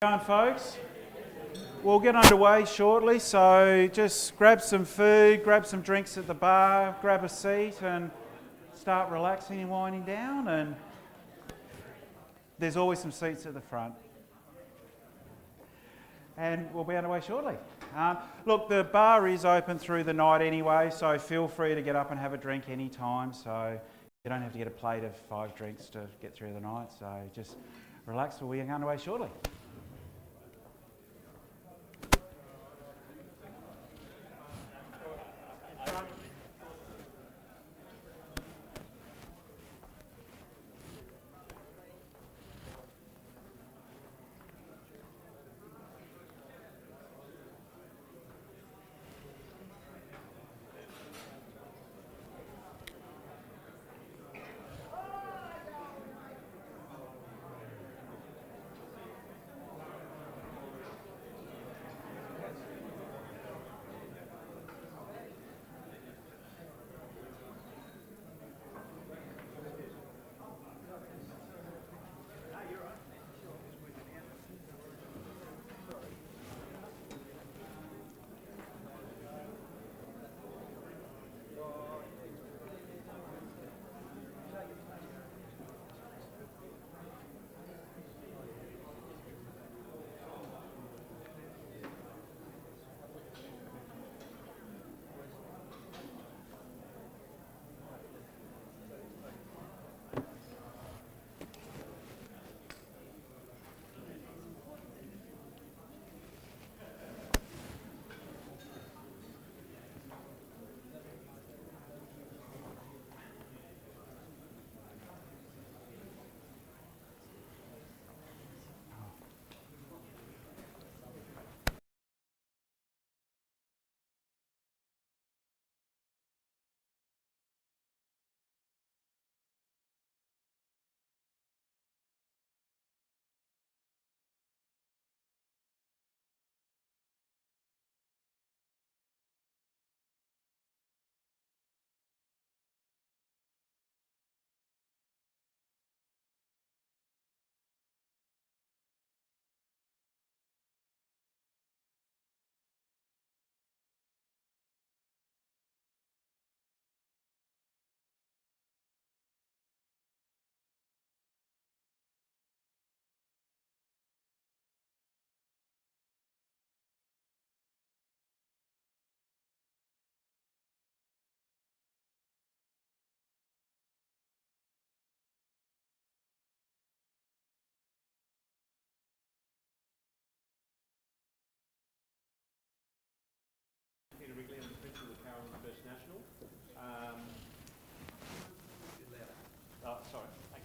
Going, folks? We'll get underway shortly, so just grab some food, grab some drinks at the bar, grab a seat and start relaxing and winding down, and there's always some seats at the front. And we'll be underway shortly. Look, the bar is open through the night anyway, so feel free to get up and have a drink any time, so you don't have to get a plate of 5 drinks to get through the night, so just relax, we'll be underway shortly.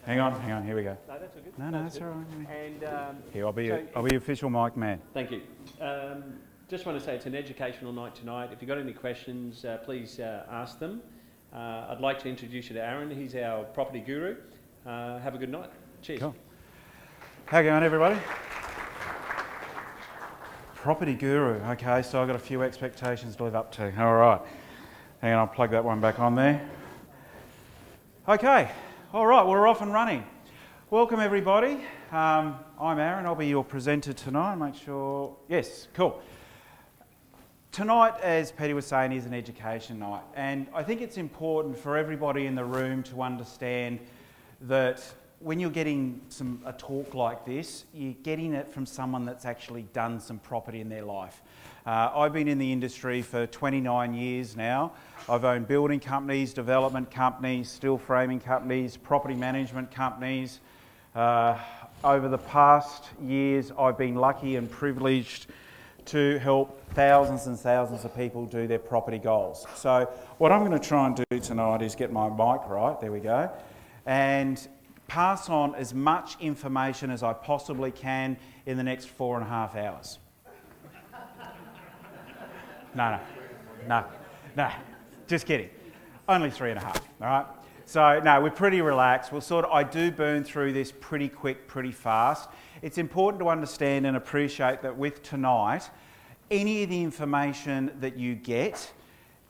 Hang on, here we go. No, that's all good. No, that's all right. And Here, I'll be official mic man. thank you. Just want to say it's an educational night tonight. If you've got any questions, please ask them. I'd like to introduce you to Aaron. He's our property guru. Have a good night. Cheers. Cool. How you going, everybody? Property guru. Okay, so I've got a few expectations to live up to. All right. Hang on, I'll plug that one back on there. Okay. All right, we're off and running. Welcome, everybody. I'm Aaron. I'll be your presenter tonight. Make sure... Yes, cool. Tonight, as Petty was saying, is an education night. And I think it's important for everybody in the room to understand that when you're getting a talk like this, you're getting it from someone that's actually done some property in their life. I've been in the industry for 29 years now. I've owned building companies, development companies, steel framing companies, property management companies. Over the past years, I've been lucky and privileged to help thousands and thousands of people do their property goals. So what I'm going to try and do tonight is get my mic right, there we go, and pass on as much information as I possibly can in the next 4.5 hours. No, just kidding. Only 3.5, all right? So, no, we're pretty relaxed. I do burn through this pretty quick, pretty fast. It's important to understand and appreciate that with tonight, any of the information that you get,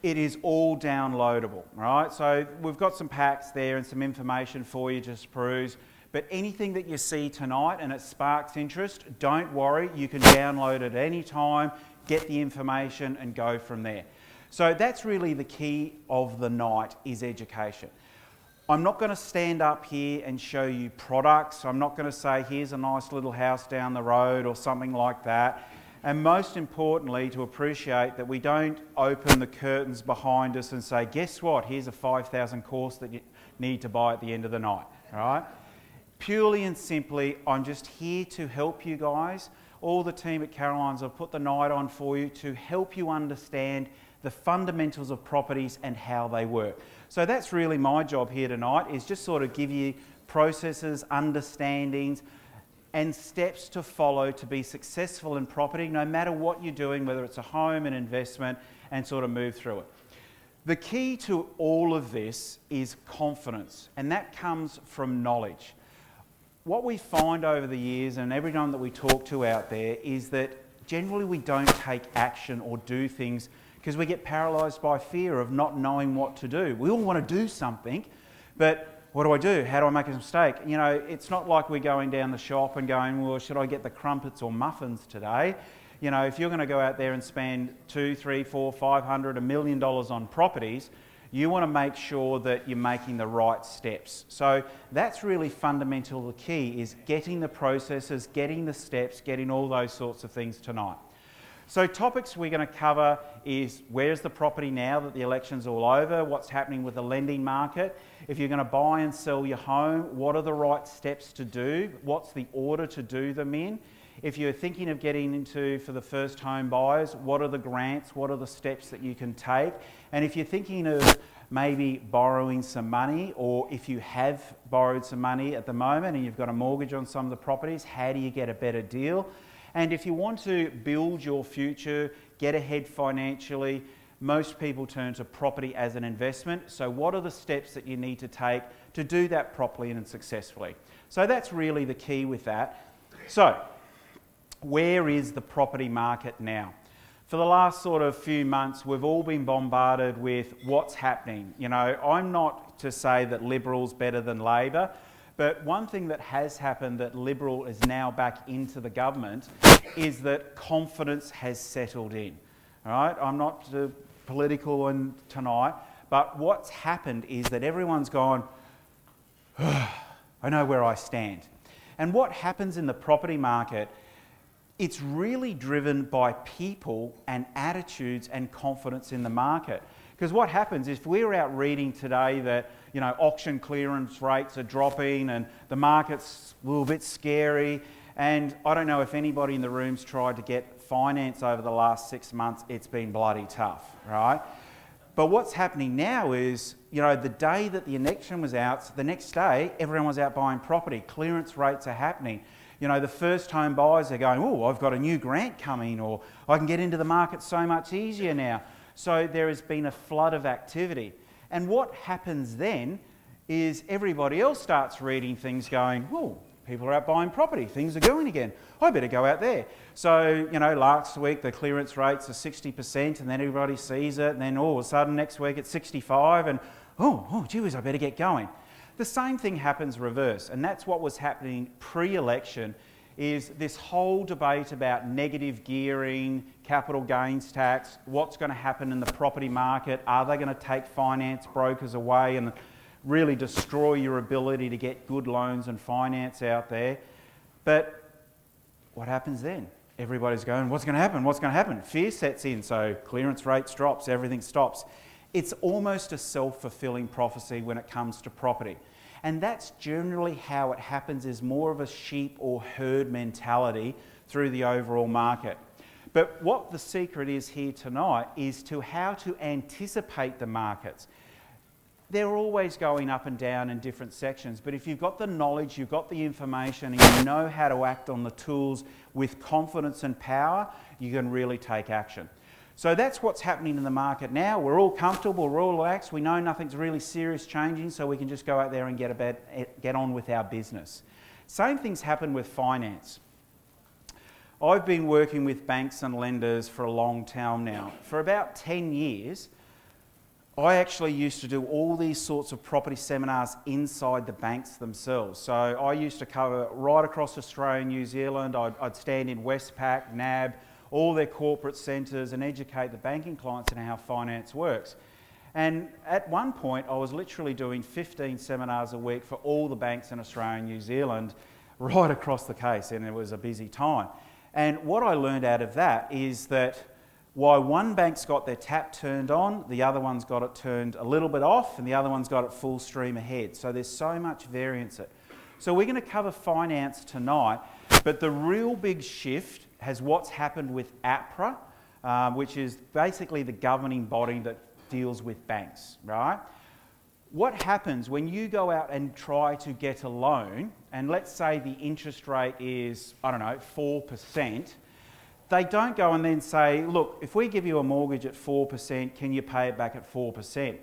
it is all downloadable, right? So we've got some packs there and some information for you just to peruse. But anything that you see tonight and it sparks interest, don't worry, you can download it at any time, get the information and go from there. So that's really the key of the night, is education. I'm not going to stand up here and show you products. I'm not going to say, here's a nice little house down the road or something like that. And most importantly, to appreciate that we don't open the curtains behind us and say, guess what, here's a 5,000 course that you need to buy at the end of the night, all right? Purely and simply, I'm just here to help you guys. All the team at Carolans have put the night on for you to help you understand the fundamentals of properties and how they work. So that's really my job here tonight, is just sort of give you processes, understandings, and steps to follow to be successful in property, no matter what you're doing, whether it's a home, an investment, and sort of move through it. The key to all of this is confidence, and that comes from knowledge. What we find over the years, and everyone that we talk to out there, is that generally we don't take action or do things because we get paralysed by fear of not knowing what to do. We all want to do something, but what do I do? How do I make a mistake? You know, it's not like we're going down the shop and going, well, should I get the crumpets or muffins today? You know, if you're going to go out there and spend $200, $300, $400, $500, $1 million on properties, you want to make sure that you're making the right steps. So that's really fundamental. The key is getting the processes, getting the steps, getting all those sorts of things tonight. So topics we're going to cover is, where's the property now that the election's all over? What's happening with the lending market? If you're going to buy and sell your home, what are the right steps to do? What's the order to do them in? If you're thinking of getting into, for the first home buyers, what are the grants? What are the steps that you can take? And if you're thinking of maybe borrowing some money, or if you have borrowed some money at the moment and you've got a mortgage on some of the properties, how do you get a better deal? And if you want to build your future, get ahead financially, most people turn to property as an investment. So what are the steps that you need to take to do that properly and successfully? So that's really the key with that. So where is the property market now? For the last sort of few months, we've all been bombarded with what's happening. You know, I'm not to say that Liberal's better than Labor, but one thing that has happened, that Liberal is now back into the government, is that confidence has settled in. All right, I'm not political tonight, but what's happened is that everyone's gone, I know where I stand. And what happens in the property market, it's really driven by people and attitudes and confidence in the market. Because what happens if we're out reading today that, you know, auction clearance rates are dropping and the market's a little bit scary, and I don't know if anybody in the room's tried to get finance over the last 6 months, it's been bloody tough, right? But what's happening now is, you know, the day that the election was out, the next day, everyone was out buying property. Clearance rates are happening. You know, the first home buyers are going, oh, I've got a new grant coming, or I can get into the market so much easier now. So there has been a flood of activity. And what happens then is everybody else starts reading things going, oh, people are out buying property, things are going again. I better go out there. So, you know, last week the clearance rates are 60%, and then everybody sees it, and then all of a sudden next week it's 65%, and oh, gee whiz, I better get going. The same thing happens reverse, and that's what was happening pre-election, is this whole debate about negative gearing, capital gains tax, what's going to happen in the property market, are they going to take finance brokers away and really destroy your ability to get good loans and finance out there? But what happens then? Everybody's going, what's going to happen? What's going to happen? Fear sets in, so clearance rates drops, everything stops. It's almost a self-fulfilling prophecy when it comes to property. And that's generally how it happens, is more of a sheep or herd mentality through the overall market. But what the secret is here tonight is to how to anticipate the markets. They're always going up and down in different sections, but if you've got the knowledge, you've got the information, and you know how to act on the tools with confidence and power, you can really take action. So that's what's happening in the market now. We're all comfortable, we're all relaxed, we know nothing's really serious changing, so we can just go out there and get on with our business. Same things happen with finance. I've been working with banks and lenders for a long time now. For about 10 years, I actually used to do all these sorts of property seminars inside the banks themselves. So I used to cover right across Australia and New Zealand. I'd stand in Westpac, NAB, all their corporate centres and educate the banking clients in how finance works. And at one point, I was literally doing 15 seminars a week for all the banks in Australia and New Zealand right across the case, and it was a busy time. And what I learned out of that is that while one bank's got their tap turned on, the other one's got it turned a little bit off, and the other one's got it full stream ahead. So there's so much variance. So we're going to cover finance tonight, but the real big shift has what's happened with APRA, which is basically the governing body that deals with banks, right? What happens when you go out and try to get a loan, and let's say the interest rate is, 4%, they don't go and then say, look, if we give you a mortgage at 4%, can you pay it back at 4%?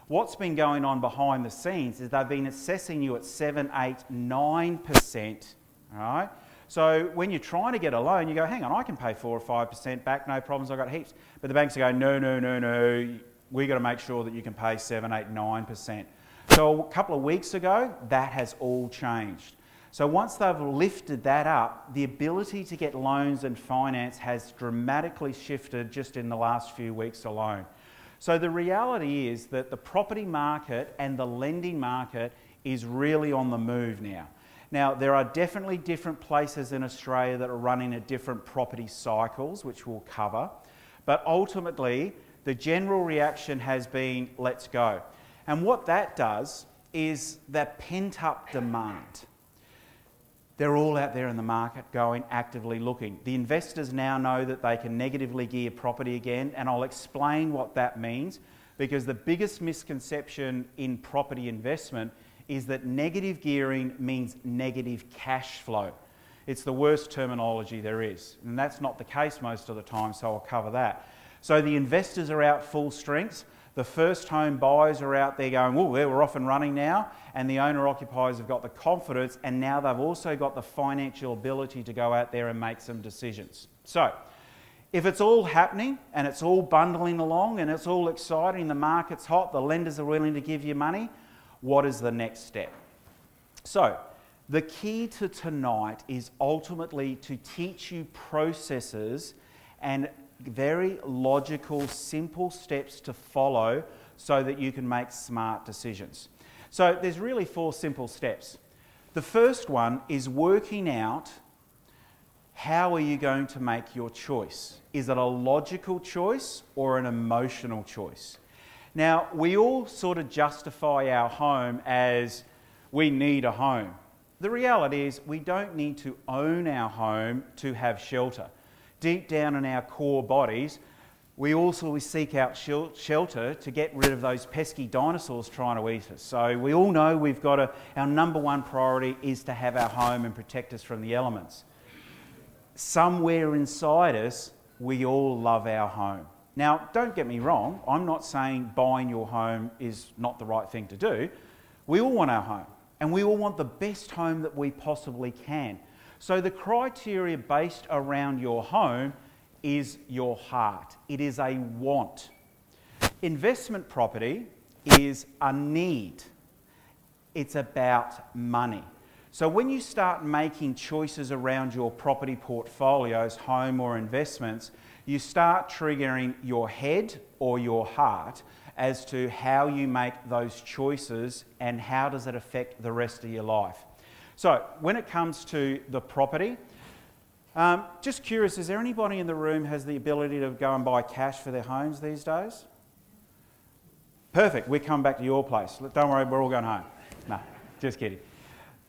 What's been going on behind the scenes is they've been assessing you at 7, 8, 9%, all right? So when you're trying to get a loan, you go, hang on, I can pay 4 or 5% back, no problems, I've got heaps. But the banks are going, no, we've got to make sure that you can pay 7, 8, 9%. So a couple of weeks ago, that has all changed. So once they've lifted that up, the ability to get loans and finance has dramatically shifted just in the last few weeks alone. So the reality is that the property market and the lending market is really on the move now. Now, there are definitely different places in Australia that are running at different property cycles, which we'll cover. But ultimately, the general reaction has been, let's go. And what that does is that pent-up demand. They're all out there in the market going, actively looking. The investors now know that they can negatively gear property again, and I'll explain what that means, because the biggest misconception in property investment is that negative gearing means negative cash flow. It's the worst terminology there is, and that's not the case most of the time, so I'll cover that. So the investors are out full strength. The first home buyers are out there going, well, we're off and running now, and the owner-occupiers have got the confidence, and now they've also got the financial ability to go out there and make some decisions. So, if it's all happening, and it's all bundling along, and it's all exciting, the market's hot, the lenders are willing to give you money, what is the next step? So, the key to tonight is ultimately to teach you processes and very logical, simple steps to follow so that you can make smart decisions. So there's really 4 simple steps. The first one is working out how are you going to make your choice. Is it a logical choice or an emotional choice? Now, we all sort of justify our home as we need a home. The reality is we don't need to own our home to have shelter. Deep down in our core bodies, we also seek out shelter to get rid of those pesky dinosaurs trying to eat us. So we all know our number one priority is to have our home and protect us from the elements. Somewhere inside us, we all love our home. Now, don't get me wrong, I'm not saying buying your home is not the right thing to do. We all want our home, and we all want the best home that we possibly can. So the criteria based around your home is your heart. It is a want. Investment property is a need. It's about money. So when you start making choices around your property portfolios, home or investments, you start triggering your head or your heart as to how you make those choices and how does it affect the rest of your life. So, when it comes to the property, just curious, is there anybody in the room has the ability to go and buy cash for their homes these days? Perfect, we come back to your place. Don't worry, we're all going home. No, just kidding.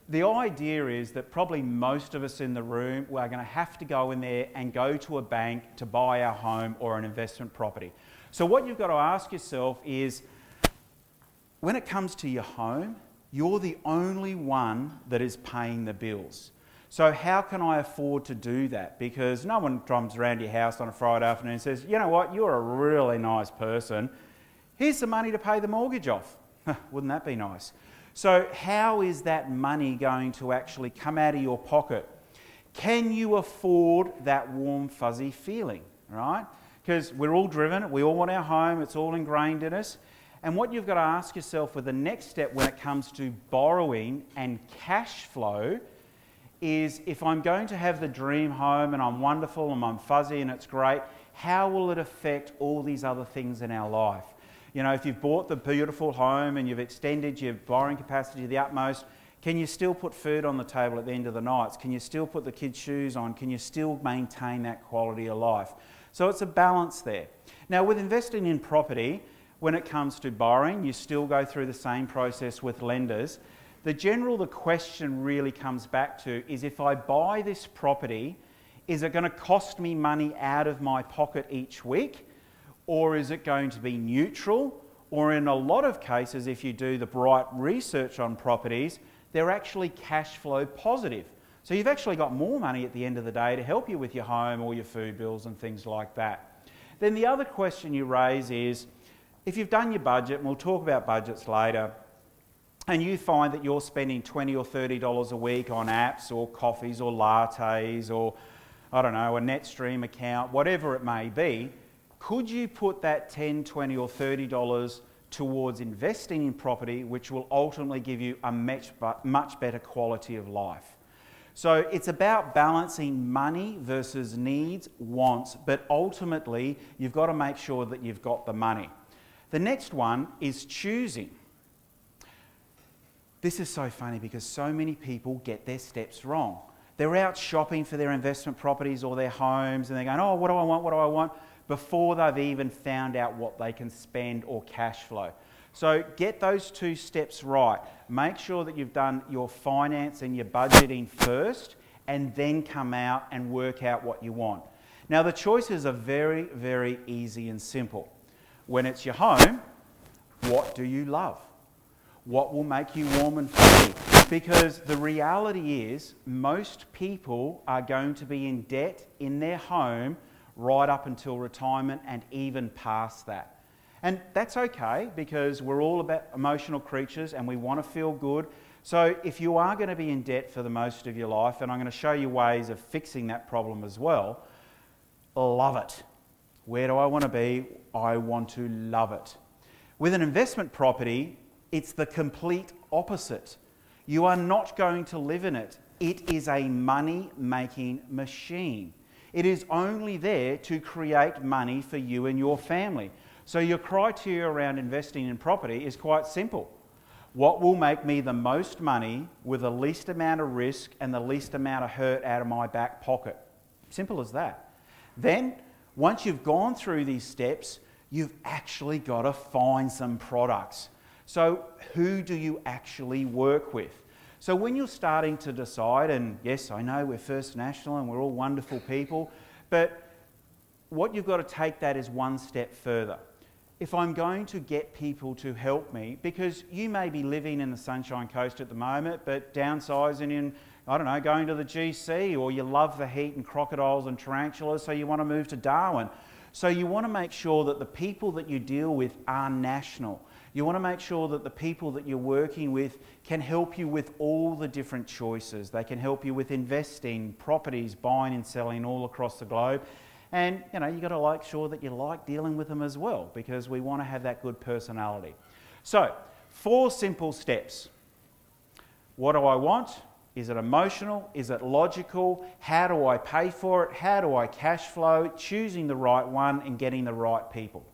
The idea is that probably most of us in the room are going to have to go in there and go to a bank to buy our home or an investment property. So what you've got to ask yourself is, when it comes to your home, you're the only one that is paying the bills. So how can I afford to do that? Because no one comes around your house on a Friday afternoon and says, you know what, you're a really nice person. Here's the money to pay the mortgage off. Wouldn't that be nice? So how is that money going to actually come out of your pocket? Can you afford that warm, fuzzy feeling, right? Because we're all driven, we all want our home, it's all ingrained in us. And what you've got to ask yourself with the next step when it comes to borrowing and cash flow is, if I'm going to have the dream home and I'm wonderful and I'm fuzzy and it's great, how will it affect all these other things in our life? You know, if you've bought the beautiful home and you've extended your borrowing capacity to the utmost, can you still put food on the table at the end of the nights? Can you still put the kids' shoes on? Can you still maintain that quality of life? So it's a balance there. Now, with investing in property, when it comes to borrowing, you still go through the same process with lenders. The question really comes back to is, if I buy this property, is it going to cost me money out of my pocket each week? Or is it going to be neutral? Or in a lot of cases, if you do the right research on properties, they're actually cash flow positive. So you've actually got more money at the end of the day to help you with your home or your food bills and things like that. Then the other question you raise is, if you've done your budget, and we'll talk about budgets later, and you find that you're spending $20 or $30 a week on apps or coffees or lattes or, I don't know, a NetStream account, whatever it may be, could you put that $10, $20 or $30 towards investing in property, which will ultimately give you a much better quality of life? So it's about balancing money versus needs, wants, but ultimately you've got to make sure that you've got the money. The next one is choosing. This is so funny because so many people get their steps wrong. They're out shopping for their investment properties or their homes and they're going, oh, what do I want, what do I want? Before they've even found out what they can spend or cash flow. So get those two steps right. Make sure that you've done your finance and your budgeting first and then come out and work out what you want. Now the choices are very, very easy and simple. When it's your home, what do you love? What will make you warm and fuzzy? Because the reality is most people are going to be in debt in their home right up until retirement and even past that. And that's okay because we're all about emotional creatures and we want to feel good. So if you are going to be in debt for the most of your life, and I'm going to show you ways of fixing that problem as well, love it. Where do I want to be? I want to love it. With an investment property, it's the complete opposite. You are not going to live in it. It is a money-making machine. It is only there to create money for you and your family. So your criteria around investing in property is quite simple. What will make me the most money with the least amount of risk and the least amount of hurt out of my back pocket? Simple as that. Then, once you've gone through these steps, you've actually got to find some products. So who do you actually work with? So when you're starting to decide, and yes, I know we're First National and we're all wonderful people, but what you've got to take that is one step further. If I'm going to get people to help me, because you may be living in the Sunshine Coast at the moment, but downsizing in, I don't know, going to the GC, or you love the heat and crocodiles and tarantulas, so you want to move to Darwin. So you want to make sure that the people that you deal with are national. You want to make sure that the people that you're working with can help you with all the different choices. They can help you with investing, properties, buying and selling all across the globe. And, you know, you've got to make sure that you like dealing with them as well, because we want to have that good personality. So, 4 simple steps. What do I want? Is it emotional? Is it logical? How do I pay for it? How do I cash flow? Choosing the right one and getting the right people.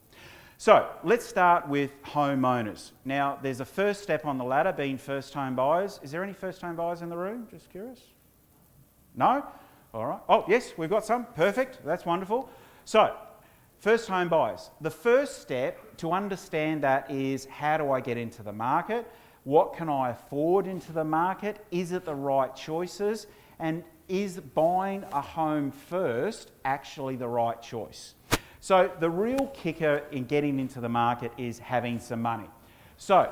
So let's start with homeowners. Now, there's a first step on the ladder being first home buyers. Is there any first home buyers in the room? Just curious. No? All right. Oh, yes, we've got some. Perfect. That's wonderful. So, first home buyers. The first step to understand that is, how do I get into the market? What can I afford into the market? Is it the right choices? And is buying a home first actually the right choice? So the real kicker in getting into the market is having some money. So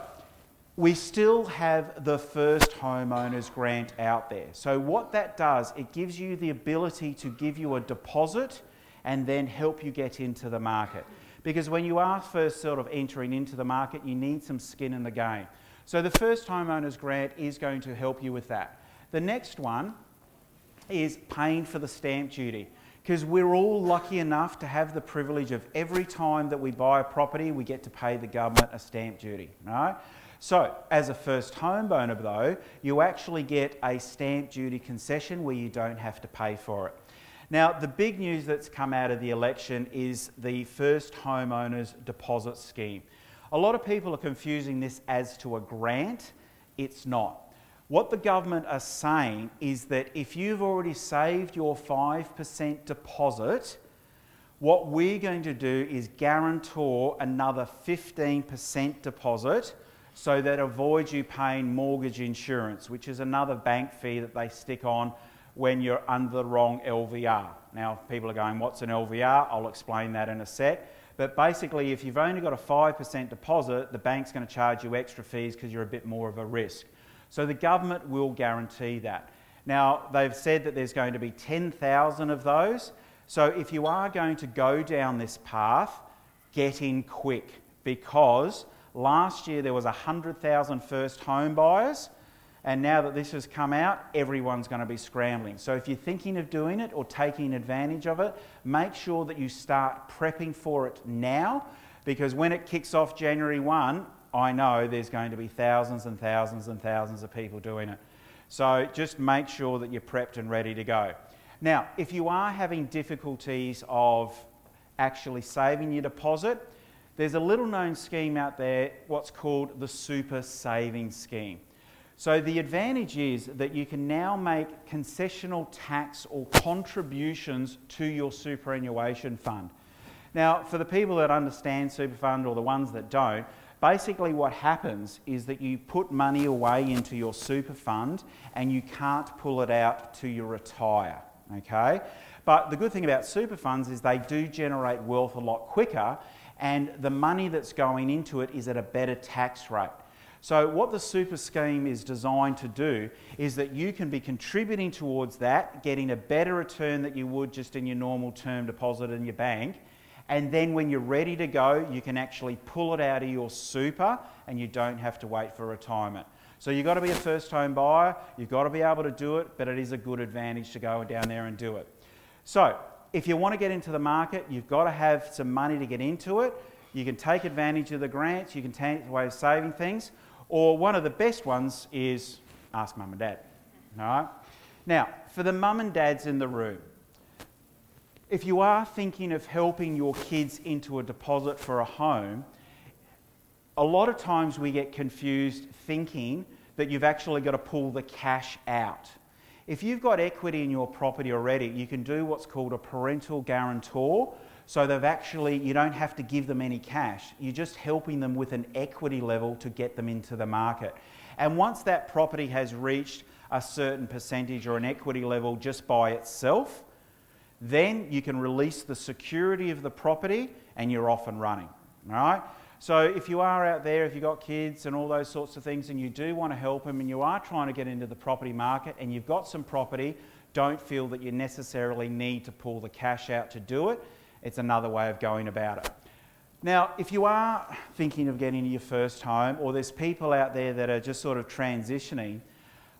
we still have the first homeowners grant out there. So what that does, it gives you the ability to give you a deposit and then help you get into the market. Because when you are first sort of entering into the market, you need some skin in the game. So the first homeowners grant is going to help you with that. The next one is paying for the stamp duty. because we're all lucky enough to have the privilege of every time that we buy a property, we get to pay the government a stamp duty, right? So, as a first homeowner though, you actually get a stamp duty concession where you don't have to pay for it. Now, the big news that's come out of the election is the first homeowners deposit scheme. A lot of people are confusing this as to a grant. It's not. What the government are saying is that if you've already saved your 5% deposit, what we're going to do is guarantor another 15% deposit so that avoids you paying mortgage insurance, which is another bank fee that they stick on when you're under the wrong LVR. Now, people are going, what's an LVR? I'll explain that in a sec. But basically, if you've only got a 5% deposit, the bank's going to charge you extra fees because you're a bit more of a risk. So the government will guarantee that. Now, they've said that there's going to be 10,000 of those. So if you are going to go down this path, get in quick, because last year there was 100,000 first home buyers, and now that this has come out, everyone's going to be scrambling. So if you're thinking of doing it or taking advantage of it, make sure that you start prepping for it now, because when it kicks off January 1, I know there's going to be thousands and thousands and thousands of people doing it. So just make sure that you're prepped and ready to go. Now, if you are having difficulties of actually saving your deposit, there's a little known scheme out there, what's called the Super Savings Scheme. So the advantage is that you can now make concessional tax or contributions to your superannuation fund. Now, for the people that understand super fund or the ones that don't, basically what happens is that you put money away into your super fund and you can't pull it out till you retire, okay? But the good thing about super funds is they do generate wealth a lot quicker, and the money that's going into it is at a better tax rate. So what the super scheme is designed to do is that you can be contributing towards that, getting a better return that you would just in your normal term deposit in your bank, and then when you're ready to go, you can actually pull it out of your super and you don't have to wait for retirement. So you've got to be a first home buyer, you've got to be able to do it, but it is a good advantage to go down there and do it. So if you want to get into the market, you've got to have some money to get into it. You can take advantage of the grants, you can take away saving things, or one of the best ones is ask mum and dad. All right? Now, for the mum and dads in the room, if you are thinking of helping your kids into a deposit for a home, a lot of times we get confused thinking that you've actually got to pull the cash out. If you've got equity in your property already, you can do what's called a parental guarantor. So you don't have to give them any cash. You're just helping them with an equity level to get them into the market. And once that property has reached a certain percentage or an equity level just by itself, then you can release the security of the property and you're off and running. All right? So if you are out there, if you've got kids and all those sorts of things and you do want to help them and you are trying to get into the property market and you've got some property, don't feel that you necessarily need to pull the cash out to do it. It's another way of going about it. Now, if you are thinking of getting your first home, or there's people out there that are just sort of transitioning,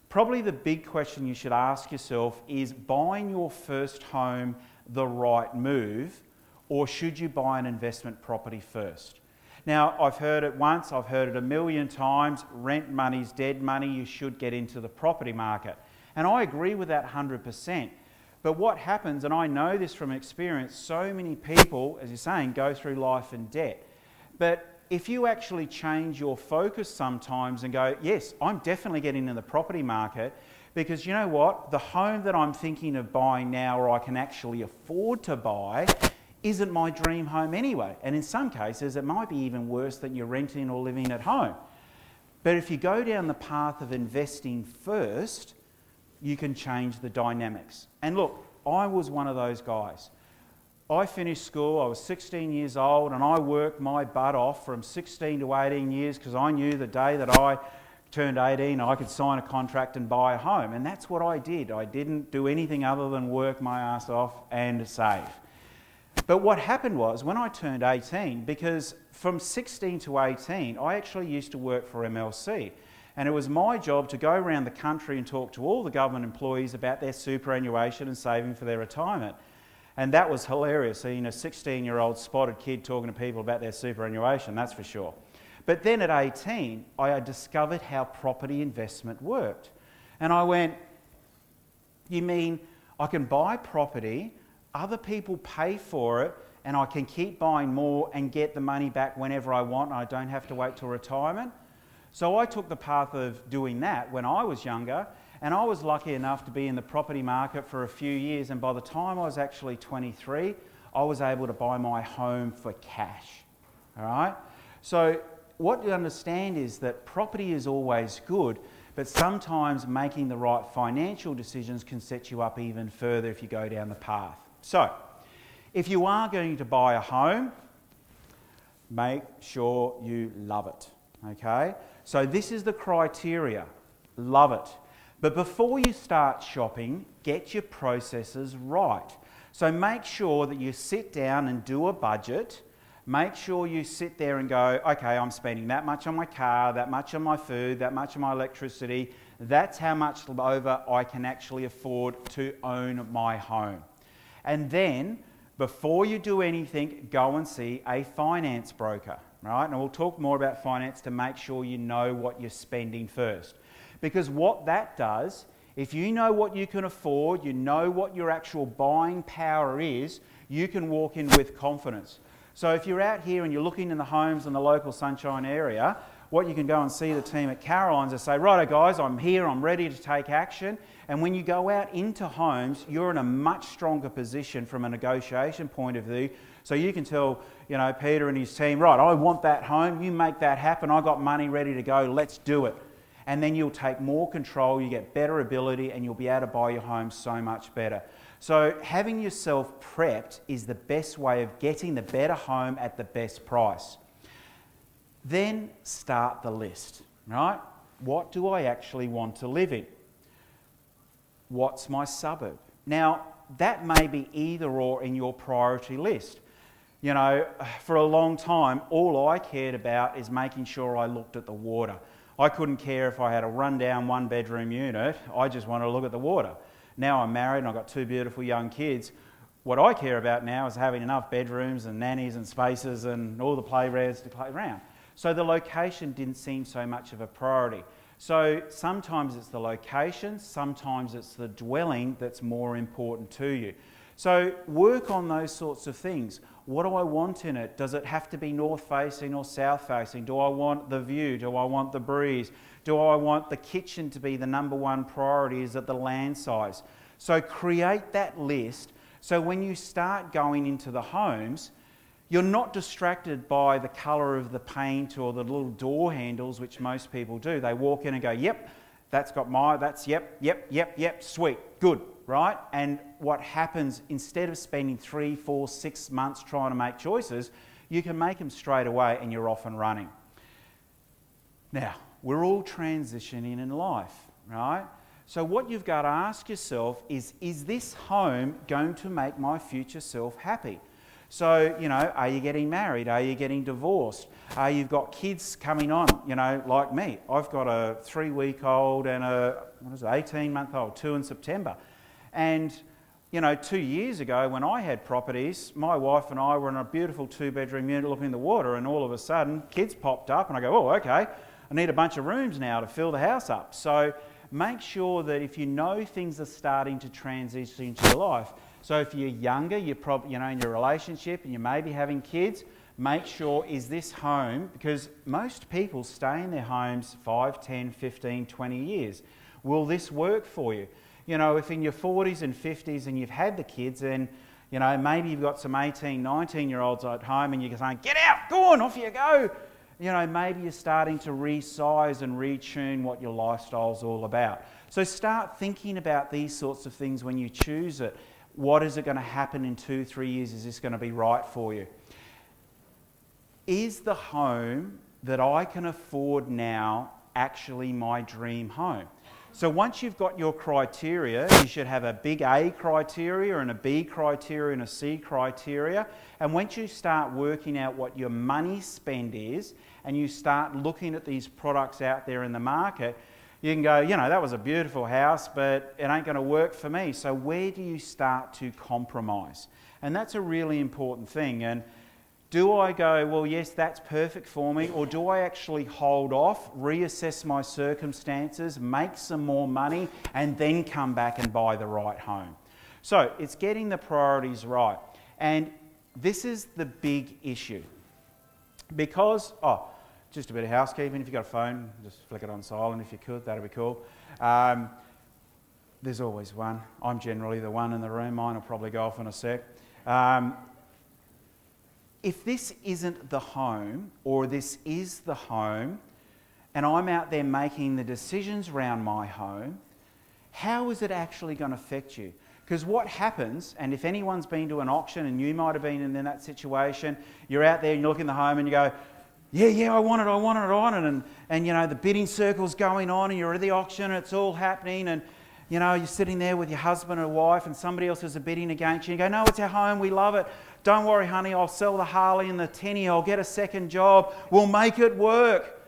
probably the big question you should ask yourself is, buying your first home the right move, or should you buy an investment property first? Now, I've heard it once, I've heard it a million times, rent money's dead money, you should get into the property market. And I agree with that 100%. But what happens, and I know this from experience, so many people, as you're saying, go through life in debt. But if you actually change your focus sometimes and go, yes, I'm definitely getting in the property market, because you know what? The home that I'm thinking of buying now, or I can actually afford to buy, isn't my dream home anyway. And in some cases, it might be even worse than you're renting or living at home. But if you go down the path of investing first, you can change the dynamics. And look, I was one of those guys. I finished school, I was 16 years old, and I worked my butt off from 16 to 18 years because I knew the day that I turned 18 I could sign a contract and buy a home. And that's what I did. I didn't do anything other than work my ass off and save. But what happened was, when I turned 18, because from 16 to 18, I actually used to work for MLC. And it was my job to go around the country and talk to all the government employees about their superannuation and saving for their retirement. And that was hilarious, seeing a 16-year-old spotted kid talking to people about their superannuation, that's for sure. But then at 18, I discovered how property investment worked. And I went, you mean I can buy property, other people pay for it, and I can keep buying more and get the money back whenever I want, and I don't have to wait till retirement? So I took the path of doing that when I was younger, and I was lucky enough to be in the property market for a few years, and by the time I was actually 23, I was able to buy my home for cash. All right? So what you understand is that property is always good, but sometimes making the right financial decisions can set you up even further if you go down the path. So, if you are going to buy a home, make sure you love it, okay? So this is the criteria, love it. But before you start shopping, get your processes right. So make sure that you sit down and do a budget. Make sure you sit there and go, okay, I'm spending that much on my car, that much on my food, that much on my electricity. That's how much over I can actually afford to own my home. And then, before you do anything, go and see a finance broker, right? And we'll talk more about finance to make sure you know what you're spending first. Because what that does, if you know what you can afford, you know what your actual buying power is, you can walk in with confidence. So if you're out here and you're looking in the homes in the local Sunshine area, what you can go and see the team at Carolans and say, righto guys, I'm here, I'm ready to take action. And when you go out into homes, you're in a much stronger position from a negotiation point of view. So you can tell, Peter and his team, right, I want that home, you make that happen, I got money ready to go, let's do it. And then you'll take more control, you get better ability, and you'll be able to buy your home so much better. So having yourself prepped is the best way of getting the better home at the best price. Then start the list, right? What do I actually want to live in? What's my suburb? Now, that may be either or in your priority list. For a long time, all I cared about is making sure I looked at the water. I couldn't care if I had a rundown one-bedroom unit. I just wanted to look at the water. Now I'm married and I've got two beautiful young kids. What I care about now is having enough bedrooms and nannies and spaces and all the playgrounds to play around. So the location didn't seem so much of a priority. So sometimes it's the location, sometimes it's the dwelling that's more important to you. So work on those sorts of things. What do I want in it? Does it have to be north facing or south facing? Do I want the view? Do I want the breeze? Do I want the kitchen to be the number one priority? Is it the land size? So create that list so when you start going into the homes, you're not distracted by the colour of the paint or the little door handles, which most people do. They walk in and go, yep, that's got yep, sweet, good, right? And what happens, instead of spending 3, 4, 6 months trying to make choices, you can make them straight away and you're off and running. Now, we're all transitioning in life, right? So what you've got to ask yourself is this home going to make my future self happy? So, are you getting married? Are you getting divorced? You've got kids coming on, like me. I've got a 3-week-old and a 18-month-old, 2 in September. And, 2 years ago when I had properties, my wife and I were in a beautiful 2-bedroom unit looking at the water, and all of a sudden kids popped up and I go, oh, okay, I need a bunch of rooms now to fill the house up. So make sure that if you know things are starting to transition into your life, so if you're younger, you're probably, in your relationship and you may be having kids, make sure, is this home, because most people stay in their homes 5, 10, 15, 20 years. Will this work for you? If in your 40s and 50s and you've had the kids, then, maybe you've got some 18, 19-year-olds at home and you're saying, get out, go on, off you go. Maybe you're starting to resize and retune what your lifestyle's all about. So start thinking about these sorts of things when you choose it. What is it going to happen in 2, 3 years? Is this going to be right for you? Is the home that I can afford now actually my dream home? So once you've got your criteria, you should have a big A criteria and a B criteria and a C criteria. And once you start working out what your money spend is, and you start looking at these products out there in the market, You can go, you know, that was a beautiful house, but it ain't going to work for me. So where do you start to compromise? And that's a really important thing. And do I go, well, yes, that's perfect for me, or do I actually hold off, reassess my circumstances, make some more money, and then come back and buy the right home? So it's getting the priorities right. And this is the big issue. Because, just a bit of housekeeping. If you've got a phone, just flick it on silent if you could, that'd be cool. There's always one. I'm generally the one in the room. Mine will probably go off in a sec. If this isn't the home, or this is the home, and I'm out there making the decisions around my home, how is it actually going to affect you? Because what happens, and if anyone's been to an auction, and you might have been in that situation, you're out there and you look in the home and you go, yeah, I want it, and you know, the bidding circle's going on, and you're at the auction and it's all happening, and you know, you're sitting there with your husband or wife and somebody else is bidding against you. You go, no, it's our home, we love it. Don't worry, honey, I'll sell the Harley and the Tenny, I'll get a second job, we'll make it work.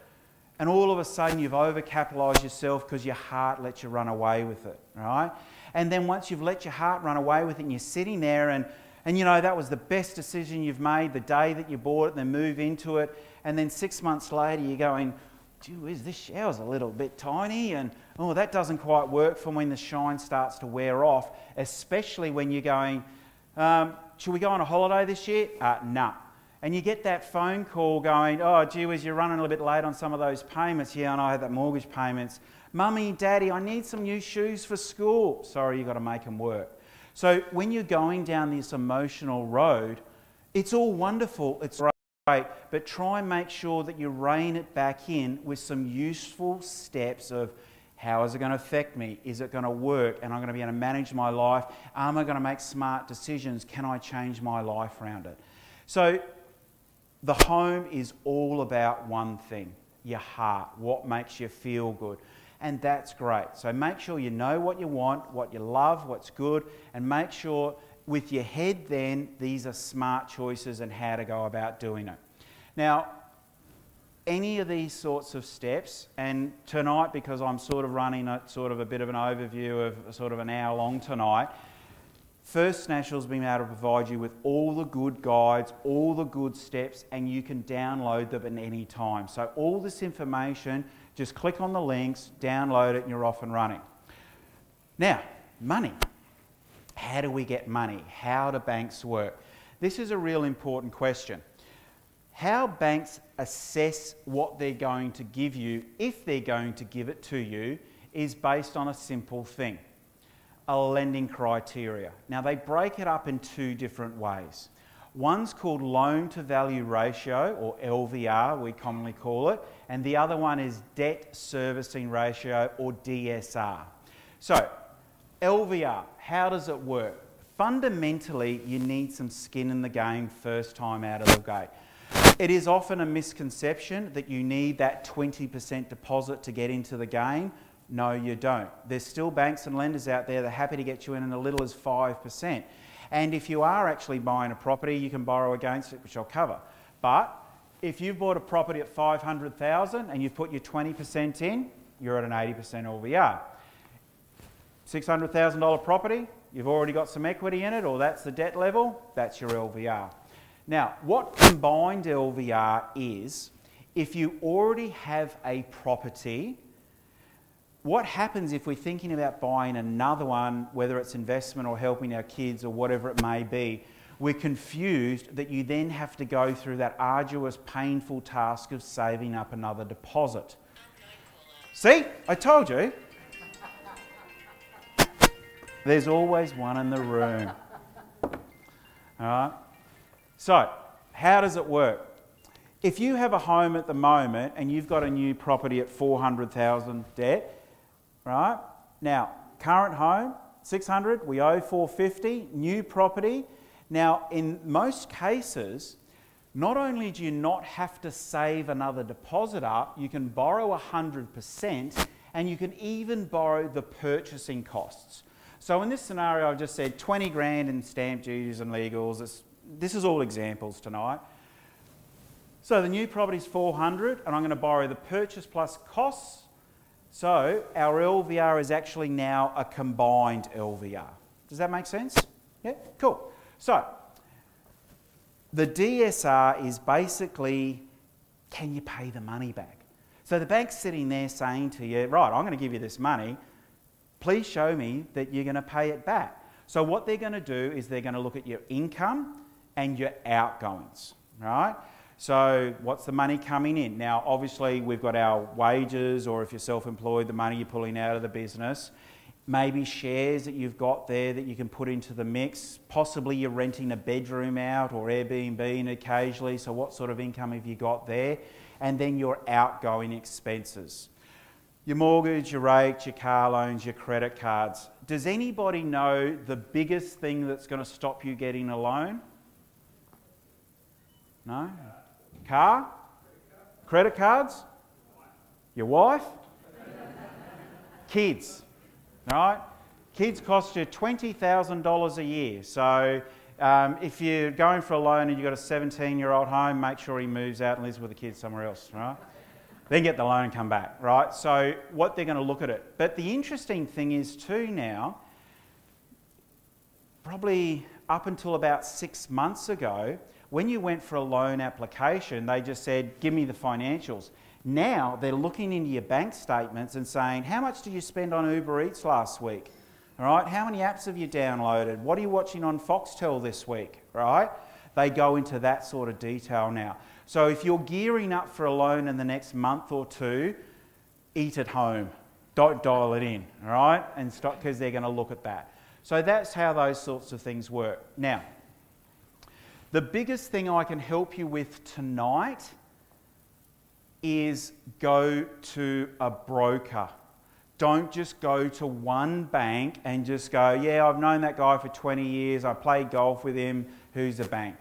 And all of a sudden you've overcapitalised yourself because your heart lets you run away with it, right? And then once you've let your heart run away with it and you're sitting there and you know, that was the best decision you've made the day that you bought it, and then move into it, and then 6 months later you're going, gee whiz, this shower's a little bit tiny, and oh, that doesn't quite work for when the shine starts to wear off, especially when you're going, should we go on a holiday this year? No. And you get that phone call going, oh, gee whiz, you're running a little bit late on some of those payments. Yeah, and I had that mortgage payments. Mummy, Daddy, I need some new shoes for school. Sorry, you've got to make them work. So when you're going down this emotional road, it's all wonderful, it's great, but try and make sure that you rein it back in with some useful steps of, how is it going to affect me? Is it going to work? And I'm going to be able to manage my life? Am I going to make smart decisions? Can I change my life around it? So the home is all about one thing, your heart, what makes you feel good. And that's great. So make sure you know what you want, what you love, what's good, and make sure with your head then, these are smart choices and how to go about doing it. Now, any of these sorts of steps, and tonight, because I'm sort of running a bit of an overview of sort of an hour long tonight, First National's been able to provide you with all the good guides, all the good steps, and you can download them at any time. So all this information, just click on the links, download it, and you're off and running. Now, money. How do we get money? How do banks work? This is a real important question. How banks assess what they're going to give you, if they're going to give it to you, is based on a simple thing, a lending criteria. Now they break it up in two different ways. One's called loan to value ratio, or LVR we commonly call it, and the other one is debt servicing ratio, or DSR. So LVR, how does it work? Fundamentally, you need some skin in the game first time out of the gate. It is often a misconception that you need that 20% deposit to get into the game. No, you don't. There's still banks and lenders out there that are happy to get you in as little as 5%. And if you are actually buying a property, you can borrow against it, which I'll cover. But if you've bought a property at $500,000 and you've put your 20% in, you're at an 80% LVR. $600,000 property, you've already got some equity in it, or that's the debt level, that's your LVR. Now, what combined LVR is, if you already have a property, what happens if we're thinking about buying another one, whether it's investment or helping our kids or whatever it may be, we're confused that you then have to go through that arduous, painful task of saving up another deposit. See? I told you. There's always one in the room. All right? So, how does it work? If you have a home at the moment and you've got a new property at $400,000 debt, right? Now, current home, $600,000, we owe $450,000, new property. Now, in most cases, not only do you not have to save another deposit up, you can borrow 100% and you can even borrow the purchasing costs. So in this scenario, I've just said 20 grand in stamp duties and legals. This is all examples tonight. So the new property's 400, and I'm going to borrow the purchase plus costs. So our LVR is actually now a combined LVR. Does that make sense? Yeah, cool. So the DSR is basically, can you pay the money back? So the bank's sitting there saying to you, right, I'm going to give you this money. Please show me that you're going to pay it back. So what they're going to do is they're going to look at your income and your outgoings, right? So what's the money coming in? Now, obviously, we've got our wages, or if you're self-employed, the money you're pulling out of the business. Maybe shares that you've got there that you can put into the mix. Possibly you're renting a bedroom out or Airbnb occasionally, so what sort of income have you got there? And then your outgoing expenses. Your mortgage, your rates, your car loans, your credit cards. Does anybody know the biggest thing that's going to stop you getting a loan? No? Car? Credit cards? Your wife? Kids. Right? Kids cost you $20,000 a year. So if you're going for a loan and you've got a 17-year-old home, make sure he moves out and lives with the kids somewhere else, right? Then get the loan and come back, right? So what they're going to look at it. But the interesting thing is too now, probably up until about 6 months ago, when you went for a loan application, they just said, give me the financials. Now they're looking into your bank statements and saying, how much did you spend on Uber Eats last week? All right, how many apps have you downloaded? What are you watching on Foxtel this week? Right? They go into that sort of detail now. So if you're gearing up for a loan in the next month or two, eat at home. Don't dial it in, all right? And stop, because they're going to look at that. So that's how those sorts of things work. Now, the biggest thing I can help you with tonight is go to a broker. Don't just go to one bank and just go, yeah, I've known that guy for 20 years, I played golf with him, who's a bank?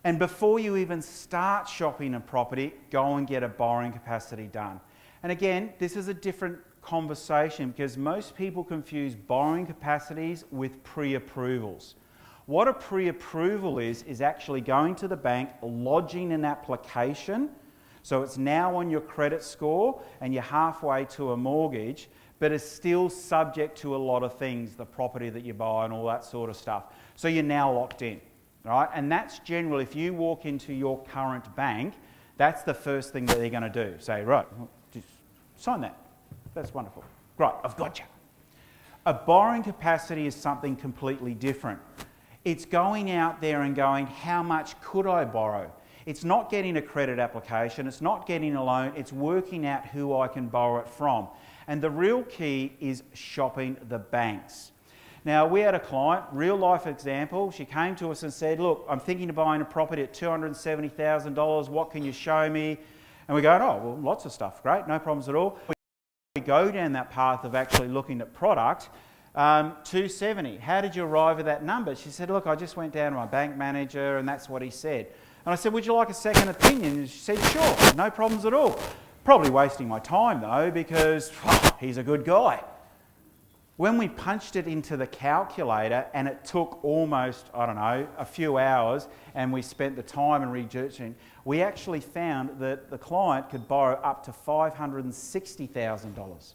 And before you even start shopping a property, go and get a borrowing capacity done. And again, this is a different conversation because most people confuse borrowing capacities with pre-approvals. What a pre-approval is actually going to the bank, lodging an application, so it's now on your credit score and you're halfway to a mortgage, but it's still subject to a lot of things, the property that you buy and all that sort of stuff. So you're now locked in, right? And that's generally, if you walk into your current bank, that's the first thing that they're going to do. Say, right, just sign that. That's wonderful. Right, I've got you. A borrowing capacity is something completely different. It's going out there and going, how much could I borrow? It's not getting a credit application, it's not getting a loan, it's working out who I can borrow it from. And the real key is shopping the banks. Now, we had a client, real life example, she came to us and said, look, I'm thinking of buying a property at $270,000, what can you show me? And we go, oh, well, lots of stuff, great, no problems at all. We go down that path of actually looking at product. 270. How did you arrive at that number? She said, look, I just went down to my bank manager and that's what he said. And I said, would you like a second opinion? And she said, sure, no problems at all. Probably wasting my time though, because he's a good guy. When we punched it into the calculator and it took almost, I don't know, a few hours and we spent the time in researching, we actually found that the client could borrow up to $560,000.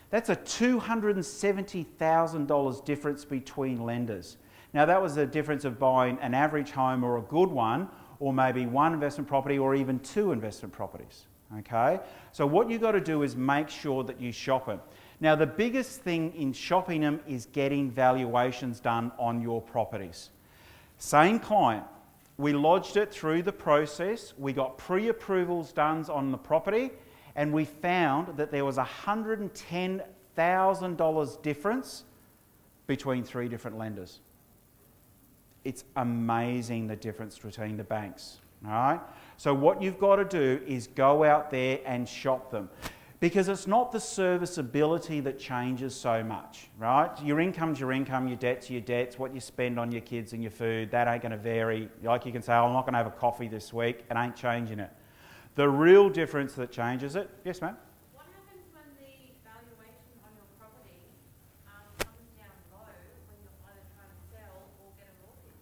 That's a $270,000 difference between lenders. Now that was the difference of buying an average home or a good one, or maybe one investment property or even two investment properties, okay? So what you've got to do is make sure that you shop them. Now the biggest thing in shopping them is getting valuations done on your properties. Same client, we lodged it through the process, we got pre-approvals done on the property, and we found that there was a $110,000 difference between three different lenders. It's amazing the difference between the banks, all right? So what you've got to do is go out there and shop them, because it's not the serviceability that changes so much, right? Your income's your income, your debt's your debts, what you spend on your kids and your food, that ain't going to vary. Like you can say, oh, I'm not going to have a coffee this week, it ain't changing it. The real difference that changes it, yes ma'am? What happens when the valuation on your property comes down low when you're either trying to sell or get a mortgage?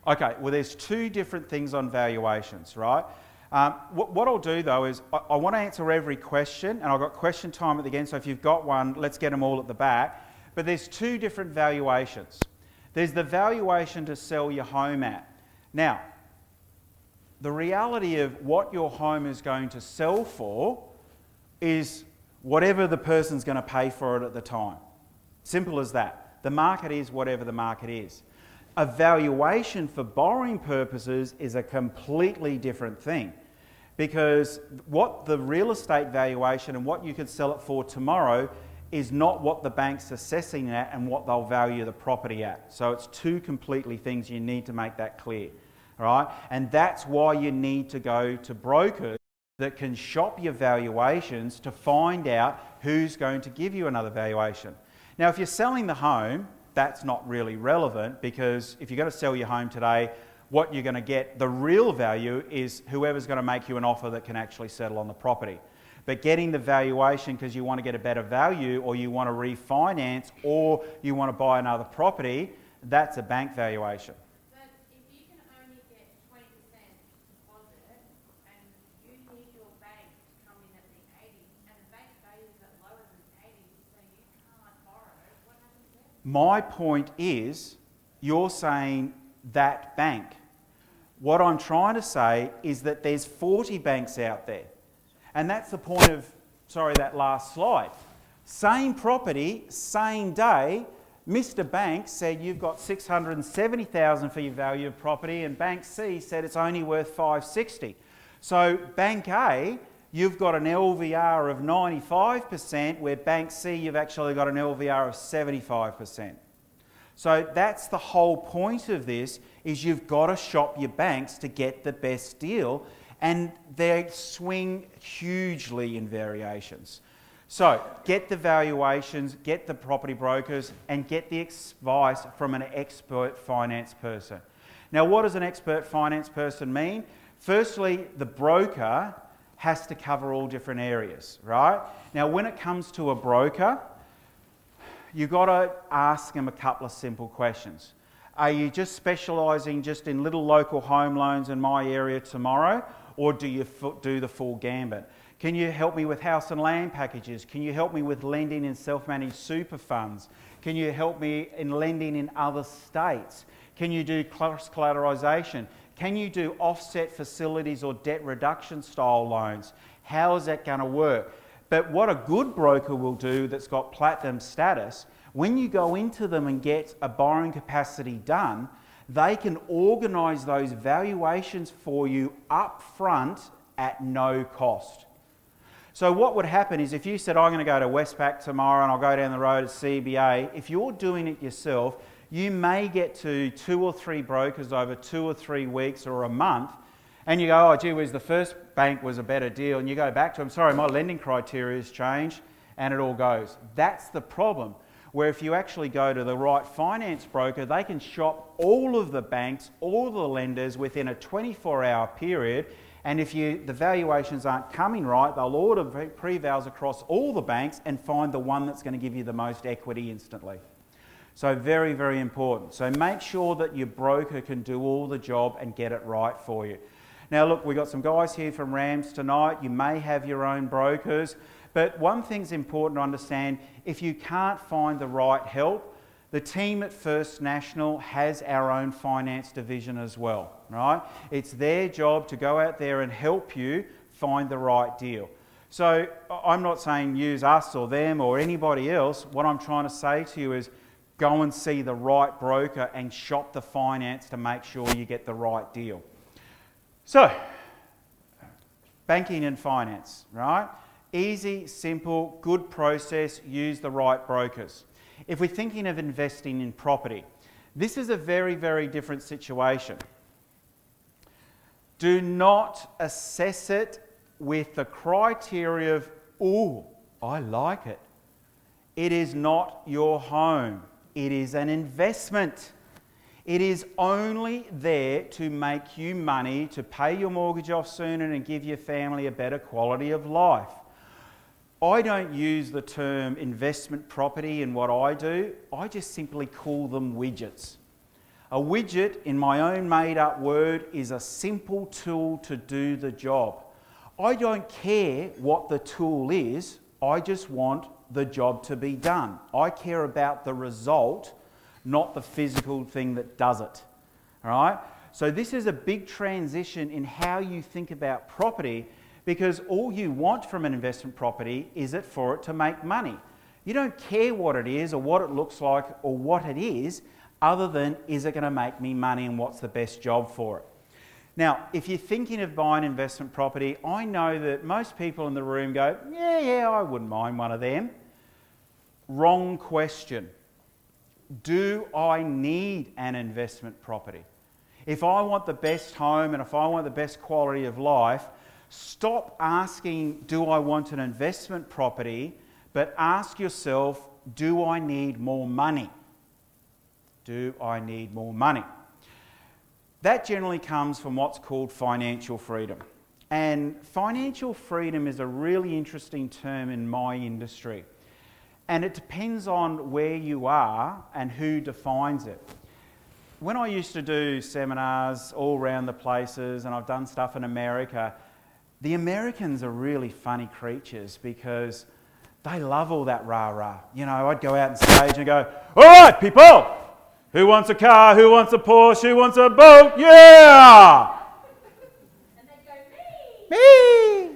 Okay, well there's two different things on valuations, right? What I'll do though is I want to answer every question, and I've got question time at the end, so if you've got one, let's get them all at the back. But there's two different valuations. There's the valuation to sell your home at. Now, the reality of what your home is going to sell for is whatever the person's going to pay for it at the time. Simple as that. The market is whatever the market is. A valuation for borrowing purposes is a completely different thing, because what the real estate valuation and what you could sell it for tomorrow is not what the bank's assessing at and what they'll value the property at. So it's two completely things. You need to make that clear. All right? And that's why you need to go to brokers that can shop your valuations to find out who's going to give you another valuation. Now, if you're selling the home, that's not really relevant, because if you're going to sell your home today, what you're going to get, the real value is whoever's going to make you an offer that can actually settle on the property. But getting the valuation because you want to get a better value, or you want to refinance, or you want to buy another property, that's a bank valuation. But if you can only get 20% deposit and you need your bank to come in at the 80, and the bank values it lower than 80, so you can't borrow, what happens then? My point is, you're saying that bank. What I'm trying to say is that there's 40 banks out there. And that's the point of, that last slide. Same property, same day, Mr. Bank said you've got $670,000 for your value of property, and Bank C said it's only worth $560,000. So Bank A, you've got an LVR of 95%, where Bank C, you've actually got an LVR of 75%. So that's the whole point of this, is you've got to shop your banks to get the best deal, and they swing hugely in variations. So get the valuations, get the property brokers, and get the advice from an expert finance person. Now, what does an expert finance person mean? Firstly, the broker has to cover all different areas, right? Now, when it comes to a broker, you've got to ask them a couple of simple questions. Are you just specialising just in little local home loans in my area tomorrow, or do you do the full gambit? Can you help me with house and land packages? Can you help me with lending in self-managed super funds? Can you help me in lending in other states? Can you do cross-collateralisation? Can you do offset facilities or debt reduction style loans? How is that going to work? But what a good broker will do that's got platinum status, when you go into them and get a borrowing capacity done, they can organise those valuations for you up front at no cost. So what would happen is, if you said, I'm going to go to Westpac tomorrow and I'll go down the road at CBA, if you're doing it yourself, you may get to 2 or 3 brokers over 2 or 3 weeks or a month, and you go, oh gee whiz, the first bank was a better deal, and you go back to them, sorry, my lending criteria has changed, and it all goes. That's the problem. Where if you actually go to the right finance broker, they can shop all of the banks, all the lenders within a 24-hour period, and if the valuations aren't coming right, they'll order pre-vals across all the banks and find the one that's going to give you the most equity instantly. So very, very important. So make sure that your broker can do all the job and get it right for you. Now look, we've got some guys here from Rams tonight. You may have your own brokers. But one thing's important to understand, if you can't find the right help, the team at First National has our own finance division as well, right? It's their job to go out there and help you find the right deal. So I'm not saying use us or them or anybody else. What I'm trying to say to you is go and see the right broker and shop the finance to make sure you get the right deal. So, banking and finance, right? Easy, simple, good process, use the right brokers. If we're thinking of investing in property, this is a very, very different situation. Do not assess it with the criteria of, oh, I like it. It is not your home. It is an investment. It is only there to make you money, to pay your mortgage off sooner and give your family a better quality of life. I don't use the term investment property in what I do. I just simply call them widgets. A widget, in my own made-up word, is a simple tool to do the job. I don't care what the tool is, I just want the job to be done. I care about the result, not the physical thing that does it. All right? So this is a big transition in how you think about property, because all you want from an investment property is for it to make money. You don't care what it is or what it looks like or what it is, other than is it going to make me money and what's the best job for it. Now, if you're thinking of buying investment property, I know that most people in the room go, yeah, I wouldn't mind one of them. Wrong question. Do I need an investment property? If I want the best home and if I want the best quality of life, stop asking, do I want an investment property, but ask yourself, do I need more money? Do I need more money? That generally comes from what's called financial freedom. And financial freedom is a really interesting term in my industry. And it depends on where you are and who defines it. When I used to do seminars all around the places, and I've done stuff in America, the Americans are really funny creatures because they love all that rah-rah. You know, I'd go out on stage and go, all right, people, who wants a car, who wants a Porsche, who wants a boat? Yeah! And they'd go, me! Me!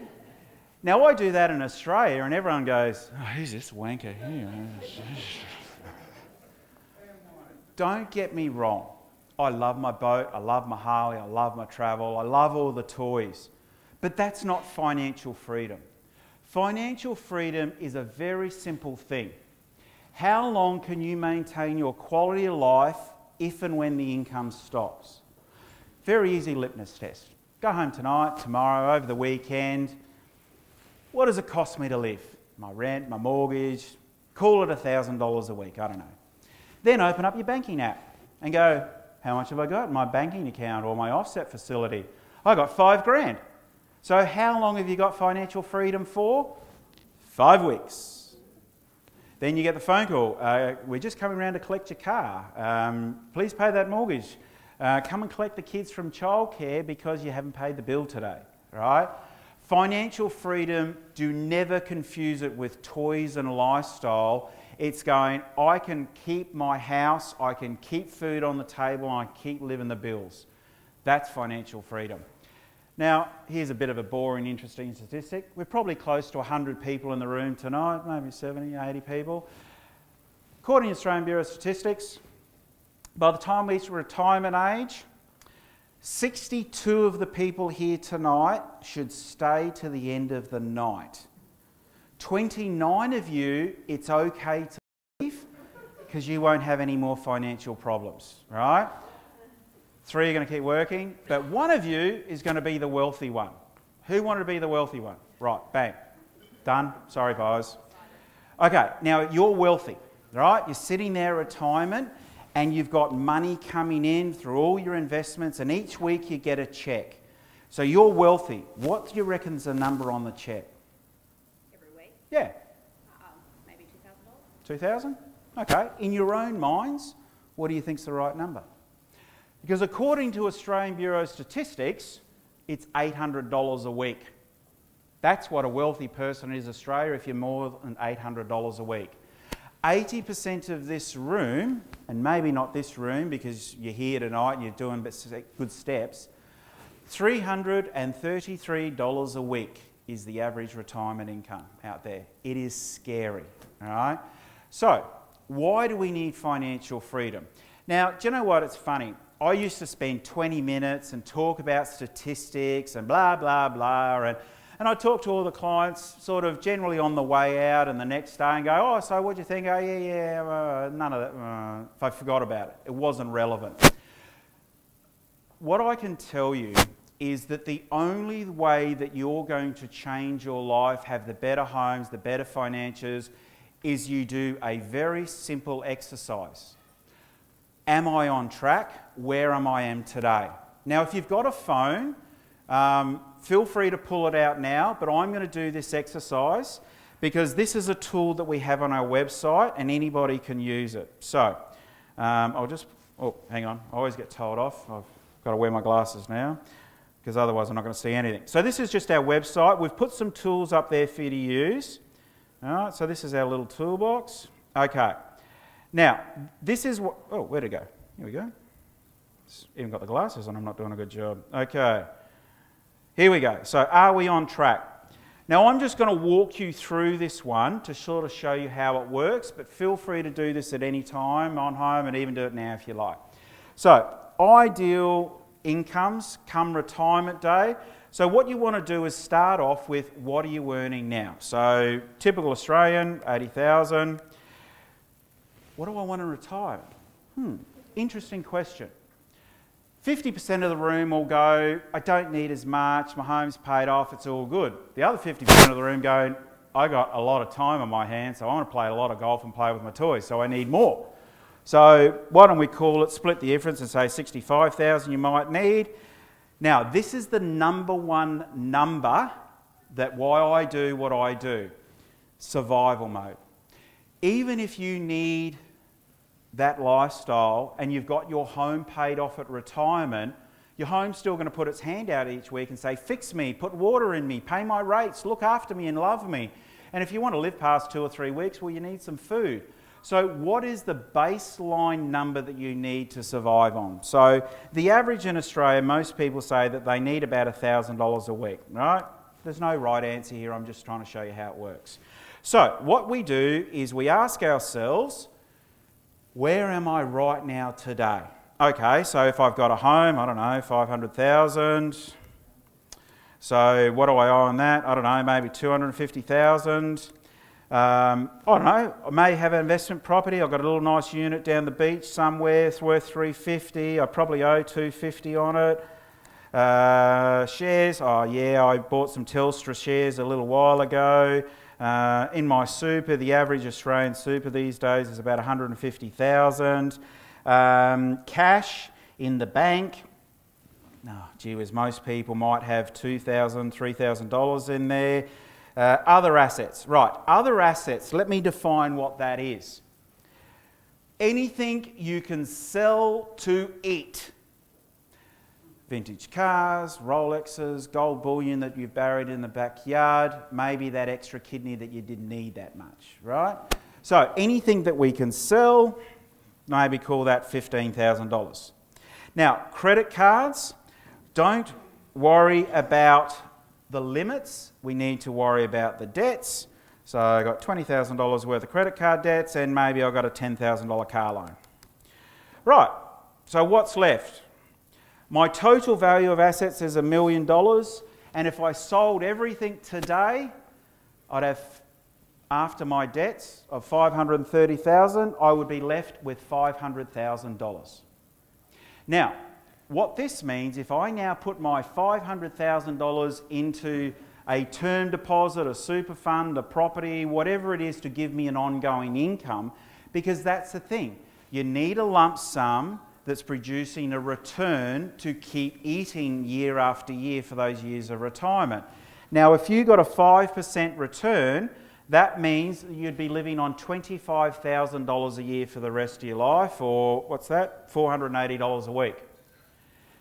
Now, I do that in Australia and everyone goes, oh, who's this wanker here? Don't get me wrong. I love my boat, I love my Harley, I love my travel, I love all the toys. But that's not financial freedom. Financial freedom is a very simple thing. How long can you maintain your quality of life if and when the income stops? Very easy litmus test. Go home tonight, tomorrow, over the weekend. What does it cost me to live? My rent, my mortgage, call it $1,000 a week, I don't know. Then open up your banking app and go, how much have I got in my banking account or my offset facility? I got $5,000. So how long have you got financial freedom for? 5 weeks. Then you get the phone call, we're just coming around to collect your car. Please pay that mortgage. Come and collect the kids from childcare because you haven't paid the bill today, right? Financial freedom, do never confuse it with toys and lifestyle. It's going, I can keep my house, I can keep food on the table, I can keep living the bills. That's financial freedom. Now, here's a bit of a boring, interesting statistic. We're probably close to 100 people in the room tonight, maybe 70, 80 people. According to the Australian Bureau of Statistics, by the time we reach retirement age, 62 of the people here tonight should stay to the end of the night. 29 of you, it's okay to leave because you won't have any more financial problems, right? 3 are going to keep working, but 1 of you is going to be the wealthy one. Who wanted to be the wealthy one? Right, bang. Done. Sorry, guys. Okay, now you're wealthy, right? You're sitting there at retirement and you've got money coming in through all your investments and each week you get a check. So you're wealthy. What do you reckon's the number on the check? Every week? Yeah. Maybe $2,000. 2,000? Okay. In your own minds, what do you think's the right number? Because according to Australian Bureau of Statistics, it's $800 a week. That's what a wealthy person is in Australia if you're more than $800 a week. 80% of this room, and maybe not this room because you're here tonight and you're doing good steps, $333 a week is the average retirement income out there. It is scary, all right? So, why do we need financial freedom? Now, do you know what? It's funny. I used to spend 20 minutes and talk about statistics and blah, blah, blah. And I talk to all the clients sort of generally on the way out and the next day and go, oh, so what do you think? Oh, yeah, none of that. I forgot about it. It wasn't relevant. What I can tell you is that the only way that you're going to change your life, have the better homes, the better financials, is you do a very simple exercise. Am I on track? Where am I today? Now, if you've got a phone, feel free to pull it out now, but I'm going to do this exercise because this is a tool that we have on our website and anybody can use it. So, I'll just Oh, hang on. I always get told off. I've got to wear my glasses now because otherwise I'm not going to see anything. So this is just our website. We've put some tools up there for you to use. All right, so this is our little toolbox. Okay. Now, this is what... Oh, where'd it go? Here we go. It's even got the glasses on. I'm not doing a good job. Okay. Here we go. So are we on track? Now, I'm just going to walk you through this one to sort of show you how it works, but feel free to do this at any time on home and even do it now if you like. So, ideal incomes come retirement day. So what you want to do is start off with what are you earning now? So, typical Australian, 80,000. What do I want to retire? Interesting question. 50% of the room will go, I don't need as much, my home's paid off, it's all good. The other 50% of the room go, I got a lot of time on my hands, so I want to play a lot of golf and play with my toys, so I need more. So why don't we call it, split the difference and say 65,000 you might need. Now, this is the number one number that why I do what I do. Survival mode. Even if you need that lifestyle and you've got your home paid off at retirement, your home's still going to put its hand out each week and say, fix me, put water in me, pay my rates, look after me and love me. And if you want to live past 2 or 3 weeks, well, you need some food. So what is the baseline number that you need to survive on? So the average in Australia, most people say that they need about $1,000 a week, right? There's no right answer here, I'm just trying to show you how it works. So what we do is we ask ourselves, where am I right now today? Okay, so if I've got a home, I don't know, 500,000. So what do I owe on that? I don't know, maybe 250,000. I don't know, I may have an investment property. I've got a little nice unit down the beach somewhere. It's worth 350. I probably owe 250 on it. Shares, oh yeah, I bought some Telstra shares a little while ago. In my super, the average Australian super these days is about 150,000. Cash in the bank, gee whiz, most people might have $2,000, $3,000 in there. Other assets, right, other assets, let me define what that is. Anything you can sell to eat. Vintage cars, Rolexes, gold bullion that you've buried in the backyard, maybe that extra kidney that you didn't need that much, right? So anything that we can sell, maybe call that $15,000. Now, credit cards, don't worry about the limits. We need to worry about the debts. So I got $20,000 worth of credit card debts and maybe I got a $10,000 car loan. Right, so what's left? My total value of assets is $1 million, and if I sold everything today, I'd have, after my debts of $530,000, I would be left with $500,000. Now, what this means, if I now put my $500,000 into a term deposit, a super fund, a property, whatever it is to give me an ongoing income, because that's the thing, you need a lump sum that's producing a return to keep eating year after year for those years of retirement. Now, if you got a 5% return, that means you'd be living on $25,000 a year for the rest of your life, or what's that? $480 a week.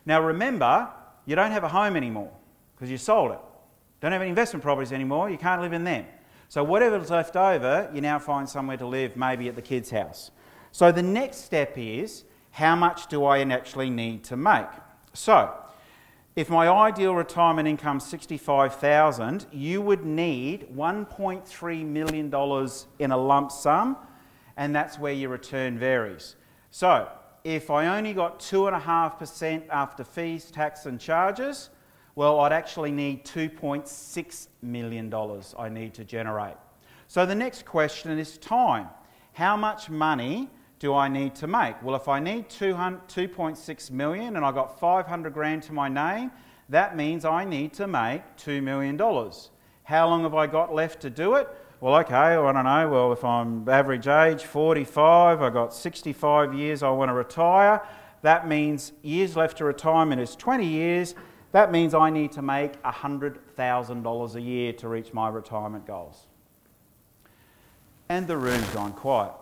Now remember, you don't have a home anymore because you sold it. Don't have any investment properties anymore, you can't live in them. So whatever's left over, you now find somewhere to live, maybe at the kid's house. So the next step is, how much do I actually need to make? So, if my ideal retirement income is $65,000, you would need $1.3 million in a lump sum, and that's where your return varies. So, if I only got 2.5% after fees, tax and charges, well, I'd actually need $2.6 million I need to generate. So the next question is time. How much money do I need to make? Well, if I need 2.6 million and I got 500 grand to my name, that means I need to make $2 million. How long have I got left to do it? Well, okay, I don't know. Well, if I'm average age, 45, I've got 65 years I want to retire. That means years left to retirement is 20 years. That means I need to make $100,000 a year to reach my retirement goals. And the room's gone quiet.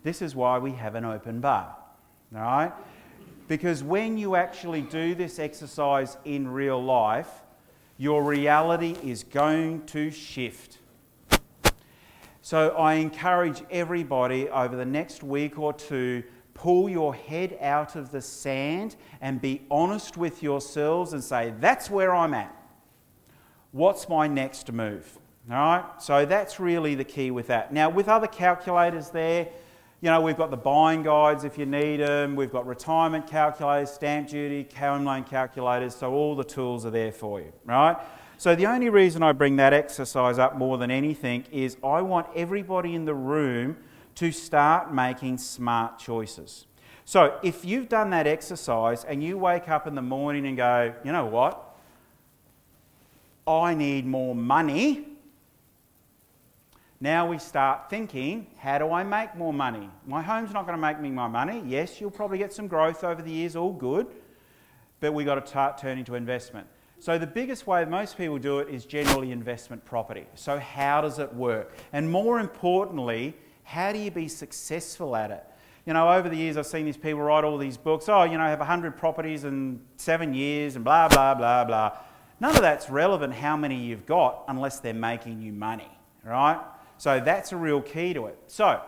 This is why we have an open bar. all right? Because when you actually do this exercise in real life, your reality is going to shift. So I encourage everybody over the next week or two, pull your head out of the sand and be honest with yourselves and say, that's where I'm at. What's my next move? All right, so that's really the key with that. Now, with other calculators there, you know, we've got the buying guides if you need them. We've got retirement calculators, stamp duty, home loan calculators. So all the tools are there for you, right? So the only reason I bring that exercise up more than anything is I want everybody in the room to start making smart choices. So if you've done that exercise and you wake up in the morning and go, you know what? I need more money. Now we start thinking, how do I make more money? My home's not going to make me more money. Yes, you'll probably get some growth over the years, all good, but we've got to start turning to investment. So the biggest way most people do it is generally investment property. So how does it work? And more importantly, how do you be successful at it? You know, over the years I've seen these people write all these books, I have 100 properties in 7 years and blah, blah, blah, blah. None of that's relevant how many you've got unless they're making you money, right? So that's a real key to it. So,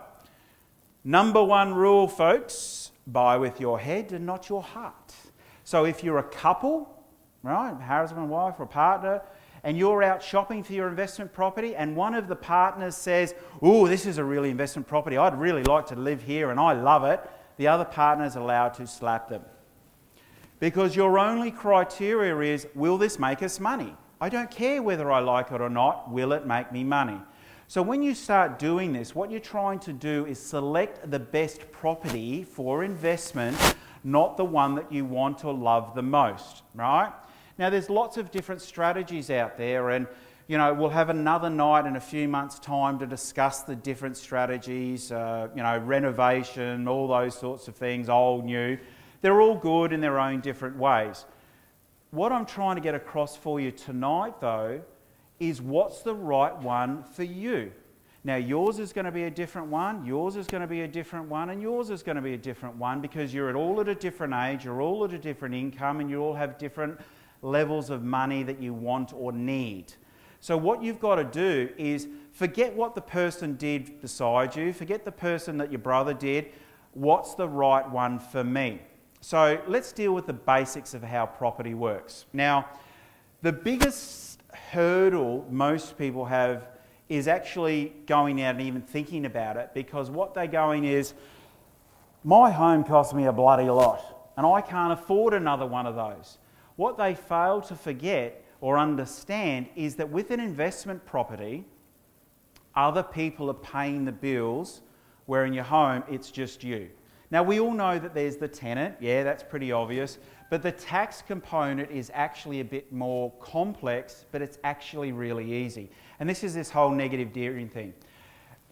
number one rule, folks, buy with your head and not your heart. So if you're a couple, right, husband, wife or partner, and you're out shopping for your investment property and one of the partners says, oh, this is a really investment property, I'd really like to live here and I love it, the other partner is allowed to slap them. Because your only criteria is, will this make us money? I don't care whether I like it or not, will it make me money? So when you start doing this, what you're trying to do is select the best property for investment, not the one that you want or love the most, right? Now there's lots of different strategies out there and we'll have another night in a few months' time to discuss the different strategies, renovation, all those sorts of things, old, new. They're all good in their own different ways. What I'm trying to get across for you tonight though is what's the right one for you. Now yours is going to be a different one, yours is going to be a different one, and yours is going to be a different one because you're all at a different age, you're all at a different income, and you all have different levels of money that you want or need. So what you've got to do is forget what the person did beside you, forget the person that your brother did, what's the right one for me? So let's deal with the basics of how property works. Now, the biggest hurdle most people have is actually going out and even thinking about it because what they're going is, my home cost me a bloody lot and I can't afford another one of those. What they fail to forget or understand is that with an investment property, other people are paying the bills, where in your home, it's just you. Now, we all know that there's the tenant, yeah, that's pretty obvious, but the tax component is actually a bit more complex, but it's actually really easy. And this is this whole negative gearing thing.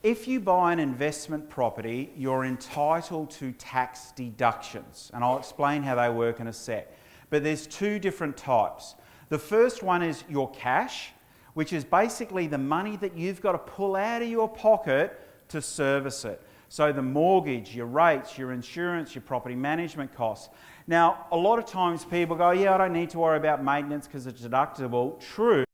If you buy an investment property, you're entitled to tax deductions, and I'll explain how they work in a sec. But there's two different types. The first one is your cash, which is basically the money that you've got to pull out of your pocket to service it. So the mortgage, your rates, your insurance, your property management costs. Now, a lot of times people go, yeah, I don't need to worry about maintenance because it's deductible. True,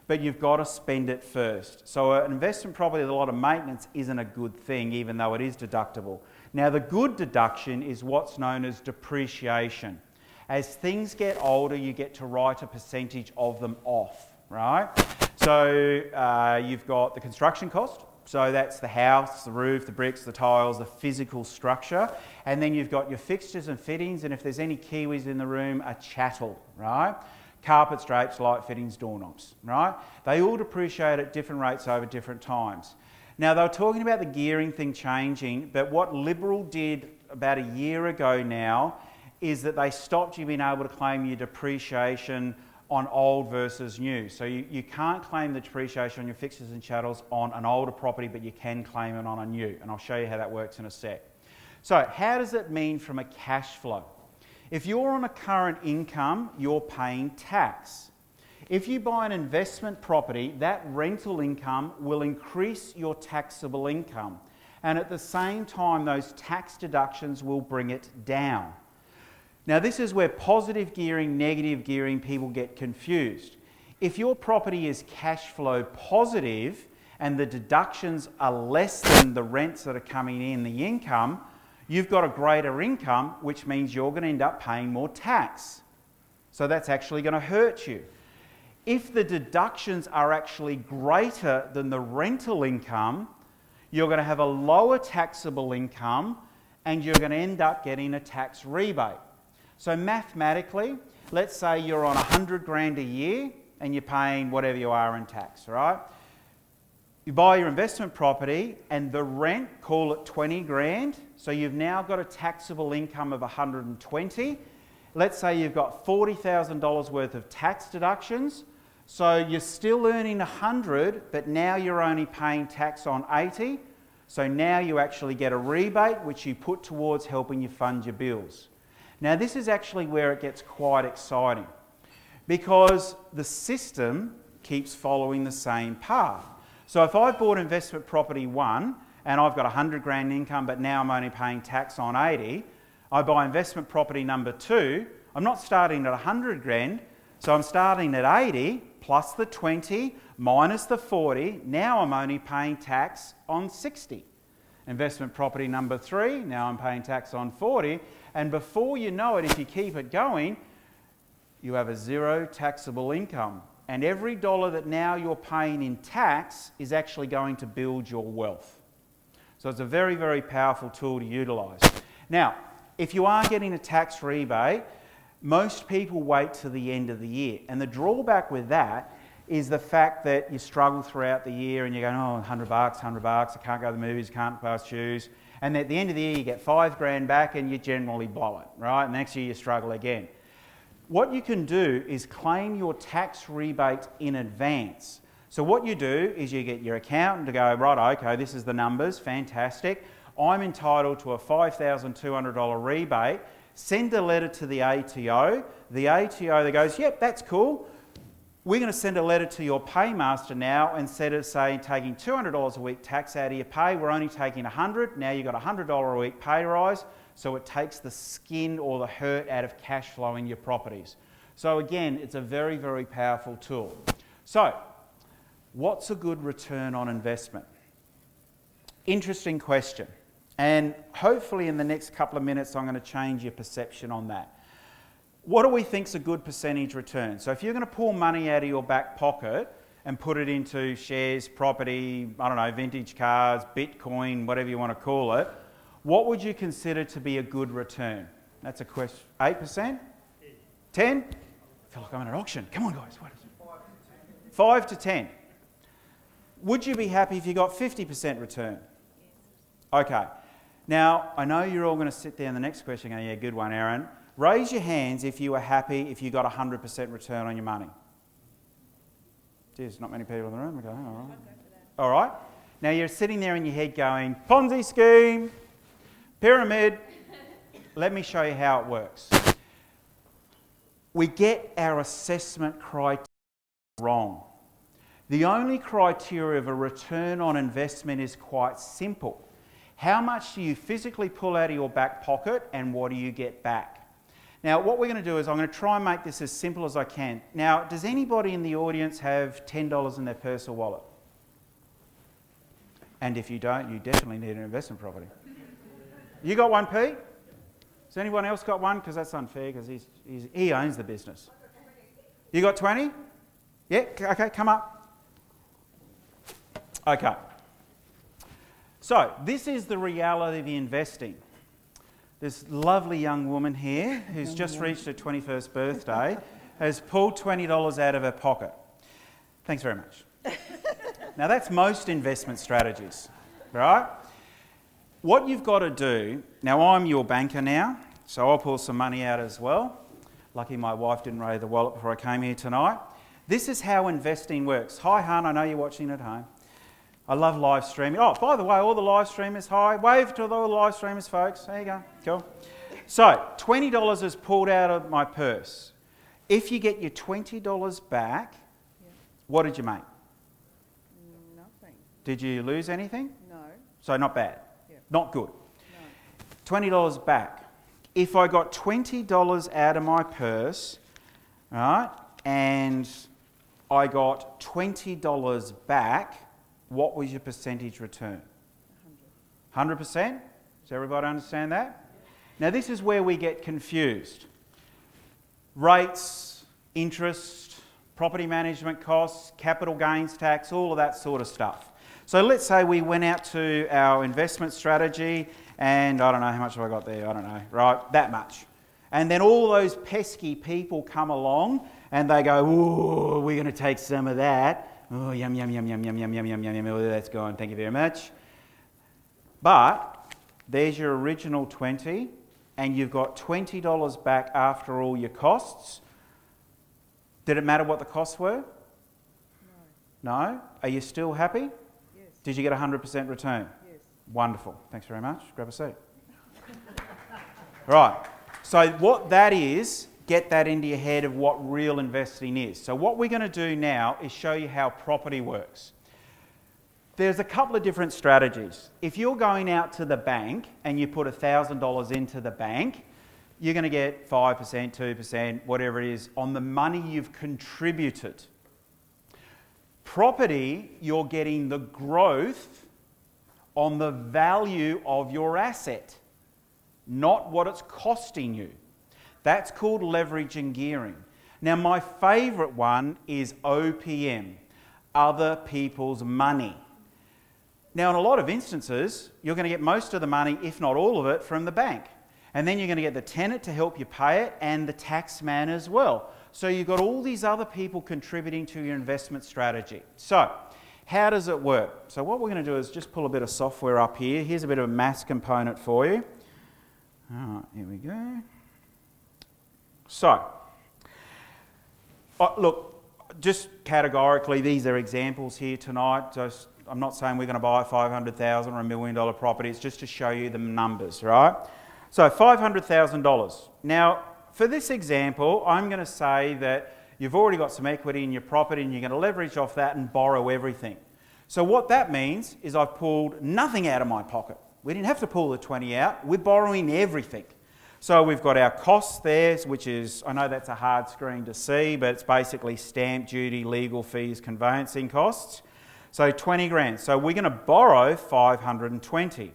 but you've got to spend it first. So an investment property with a lot of maintenance isn't a good thing, even though it is deductible. Now, the good deduction is what's known as depreciation. As things get older, you get to write a percentage of them off, right? So you've got the construction cost. So that's the house, the roof, the bricks, the tiles, the physical structure. And then you've got your fixtures and fittings, and if there's any Kiwis in the room, a chattel, right? Carpets, drapes, light fittings, doorknobs, right? They all depreciate at different rates over different times. Now, they were talking about the gearing thing changing, but what Liberal did about a year ago now is that they stopped you being able to claim your depreciation on old versus new. So you can't claim the depreciation on your fixtures and chattels on an older property, but you can claim it on a new. And I'll show you how that works in a sec. So how does it mean from a cash flow? If you're on a current income, you're paying tax. If you buy an investment property, that rental income will increase your taxable income. and at the same time those tax deductions will bring it down. Now this is where positive gearing, negative gearing, people get confused. If your property is cash flow positive and the deductions are less than the rents that are coming in, the income, you've got a greater income, which means you're going to end up paying more tax. So that's actually going to hurt you. If the deductions are actually greater than the rental income, you're going to have a lower taxable income and you're going to end up getting a tax rebate. So mathematically, let's say you're on 100 grand a year and you're paying whatever you are in tax, right? You buy your investment property and the rent, call it 20 grand. So you've now got a taxable income of 120. Let's say you've got $40,000 worth of tax deductions. So you're still earning 100, but now you're only paying tax on 80. So now you actually get a rebate, which you put towards helping you fund your bills. Now this is actually where it gets quite exciting because the system keeps following the same path. So if I've bought investment property 1 and I've got 100 grand income, but now I'm only paying tax on 80, I buy investment property number 2, I'm not starting at 100 grand, so I'm starting at 80 plus the 20 minus the 40, now I'm only paying tax on 60. Investment property number 3, now I'm paying tax on 40, and before you know it, if you keep it going, you have a zero taxable income. And every dollar that now you're paying in tax is actually going to build your wealth. So it's a very, very powerful tool to utilise. Now, if you are getting a tax rebate, most people wait to the end of the year. And the drawback with that is the fact that you struggle throughout the year and you're going, oh, $100, $100, I can't go to the movies, can't buy shoes. And at the end of the year, you get 5 grand back and you generally blow it, right? Next year, you struggle again. What you can do is claim your tax rebate in advance. So what you do is you get your accountant to go, right, okay, this is the numbers, fantastic. I'm entitled to a $5,200 rebate. Send a letter to the ATO. The ATO that goes, yep, that's cool. We're going to send a letter to your paymaster now instead of saying taking $200 a week tax out of your pay, we're only taking $100. Now you've got a $100 a week pay rise. So it takes the skin or the hurt out of cash flow in your properties. So again, it's a very, very powerful tool. So what's a good return on investment? Interesting question. And hopefully in the next couple of minutes, I'm going to change your perception on that. What do we think is a good percentage return? So if you're going to pull money out of your back pocket and put it into shares, property, I don't know, vintage cars, Bitcoin, whatever you want to call it, what would you consider to be a good return? That's a question. 8%? 10? I feel like I'm at an auction. Come on, guys. What is it? 5 to 10. Would you be happy if you got 50% return? Okay. Now, I know you're all going to sit there in the next question going, yeah, good one, Aaron. Raise your hands if you were happy if you got 100% return on your money. There's not many people in the room. Okay, all right. All right. Now, you're sitting there in your head going, Ponzi scheme, pyramid. Let me show you how it works. We get our assessment criteria wrong. The only criteria of a return on investment is quite simple. How much do you physically pull out of your back pocket and what do you get back? Now, what we're going to do is I'm going to try and make this as simple as I can. Now, does anybody in the audience have $10 in their purse or wallet? And if you don't, you definitely need an investment property. You got one, Pete? Has anyone else got one? Because that's unfair because he owns the business. You got 20? Yeah, okay, come up. Okay. So, this is the reality of investing. This lovely young woman here, who's just reached her 21st birthday, has pulled $20 out of her pocket. Thanks very much. Now, that's most investment strategies, right? What you've got to do, now I'm your banker now, so I'll pull some money out as well. Lucky my wife didn't raise the wallet before I came here tonight. This is how investing works. Hi, hon, I know you're watching at home. I love live streaming. Oh, by the way, all the live streamers, hi. Wave to all the live streamers, folks. There you go. Cool. So, $20 is pulled out of my purse. If you get your $20 back, what did you make? Nothing. Did you lose anything? No. So, not bad. Not good. $20 back. If I got $20 out of my purse, right, and I got $20 back, what was your percentage return? 100%. 100%? Does everybody understand that? Now this is where we get confused. Rates, interest, property management costs, capital gains tax, all of that sort of stuff. So let's say we went out to our investment strategy and I don't know how much have I got there, I don't know, right, that much. And then all those pesky people come along and they go, ooh, we're going to take some of that. Oh, yum, yum, yum, yum, yum, yum, yum, yum, yum, oh, that's gone, thank you very much. But there's your original 20 and you've got $20 back after all your costs. Did it matter what the costs were? No. Are you still happy? Yes. Did you get 100% return? Yes. Wonderful. Thanks very much. Grab a seat. Right. So what that is, get that into your head of what real investing is. So what we're going to do now is show you how property works. There's a couple of different strategies. If you're going out to the bank and you put $1,000 into the bank, you're going to get 5%, 2%, whatever it is, on the money you've contributed. Property, you're getting the growth on the value of your asset, not what it's costing you. That's called leverage and gearing. Now, my favourite one is OPM, other people's money. Now, in a lot of instances, you're going to get most of the money, if not all of it, from the bank. And then you're going to get the tenant to help you pay it and the tax man as well. So you've got all these other people contributing to your investment strategy. So how does it work? So what we're going to do is just pull a bit of software up here. Here's a bit of a maths component for you. All right, here we go. So, look, just categorically, these are examples here tonight. Just, I'm not saying we're going to buy a $500,000 or $1 million property. It's just to show you the numbers, right? So $500,000. Now, for this example, I'm going to say that you've already got some equity in your property and you're going to leverage off that and borrow everything. So what that means is I've pulled nothing out of my pocket. We didn't have to pull the 20 out. We're borrowing everything. So we've got our costs there, which is, I know that's a hard screen to see, but it's basically stamp duty, legal fees, conveyancing costs. So 20 grand. So we're going to borrow 520.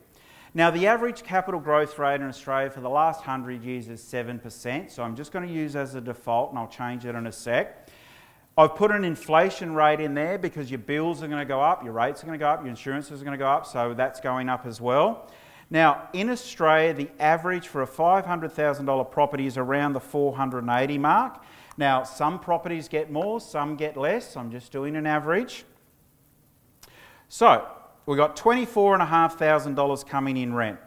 Now, the average capital growth rate in Australia for the last 100 years is 7%, so I'm just going to use as a default, and I'll change it in a sec. I've put an inflation rate in there because your bills are going to go up, your rates are going to go up, your insurances are going to go up, so that's going up as well. Now, in Australia, the average for a $500,000 property is around the 480 mark. Now, some properties get more, some get less. I'm just doing an average. So, we've got $24,500 coming in rent.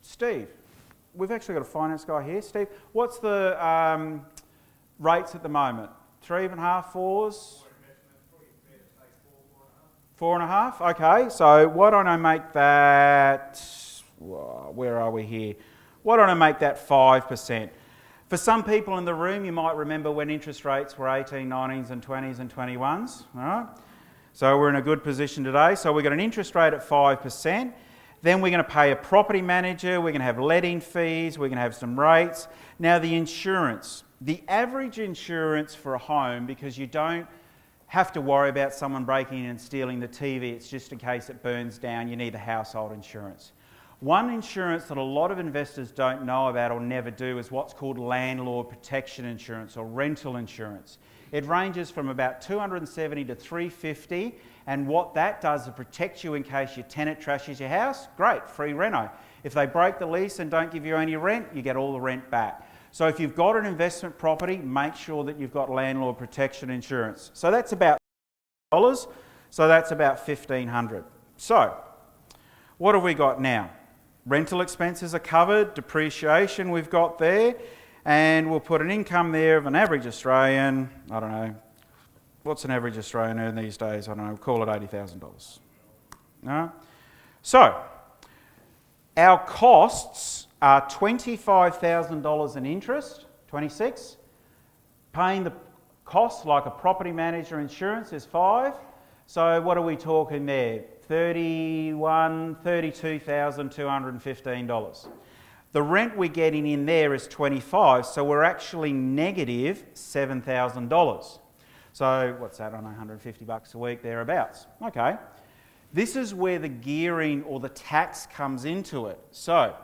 Steve, we've actually got a finance guy here. Steve, what's the rates at the moment? 3.5, 4s? 4.5? Okay, so why don't I make that, where are we here? Why don't I make that 5%? For some people in the room, you might remember when interest rates were 18, 19s and 20s and 21s, all right? So we're in a good position today. So we've got an interest rate at 5%. Then we're going to pay a property manager. We're going to have letting fees. We're going to have some rates. Now the insurance. The average insurance for a home, because you don't have to worry about someone breaking in and stealing the TV. It's just in case it burns down. You need the household insurance. One insurance that a lot of investors don't know about or never do is what's called landlord protection insurance or rental insurance. It ranges from about $270 to $350, and what that does is protect you in case your tenant trashes your house. Great, free reno. If they break the lease and don't give you any rent, you get all the rent back. So if you've got an investment property, make sure that you've got landlord protection insurance. So that's about $1. So that's about $1,500. So what have we got now? Rental expenses are covered, depreciation we've got there, and we'll put an income there of an average Australian, I don't know, what's an average Australian earn these days? I don't know, we'll call it $80,000. No? So, our costs are $25,000 in interest, 26. Paying the costs like a property manager insurance is 5. So what are we talking there? $32,215. The rent we're getting in there is $25, so we're actually negative $7,000. So what's that on $150 a week, thereabouts? Okay. This is where the gearing or the tax comes into it. So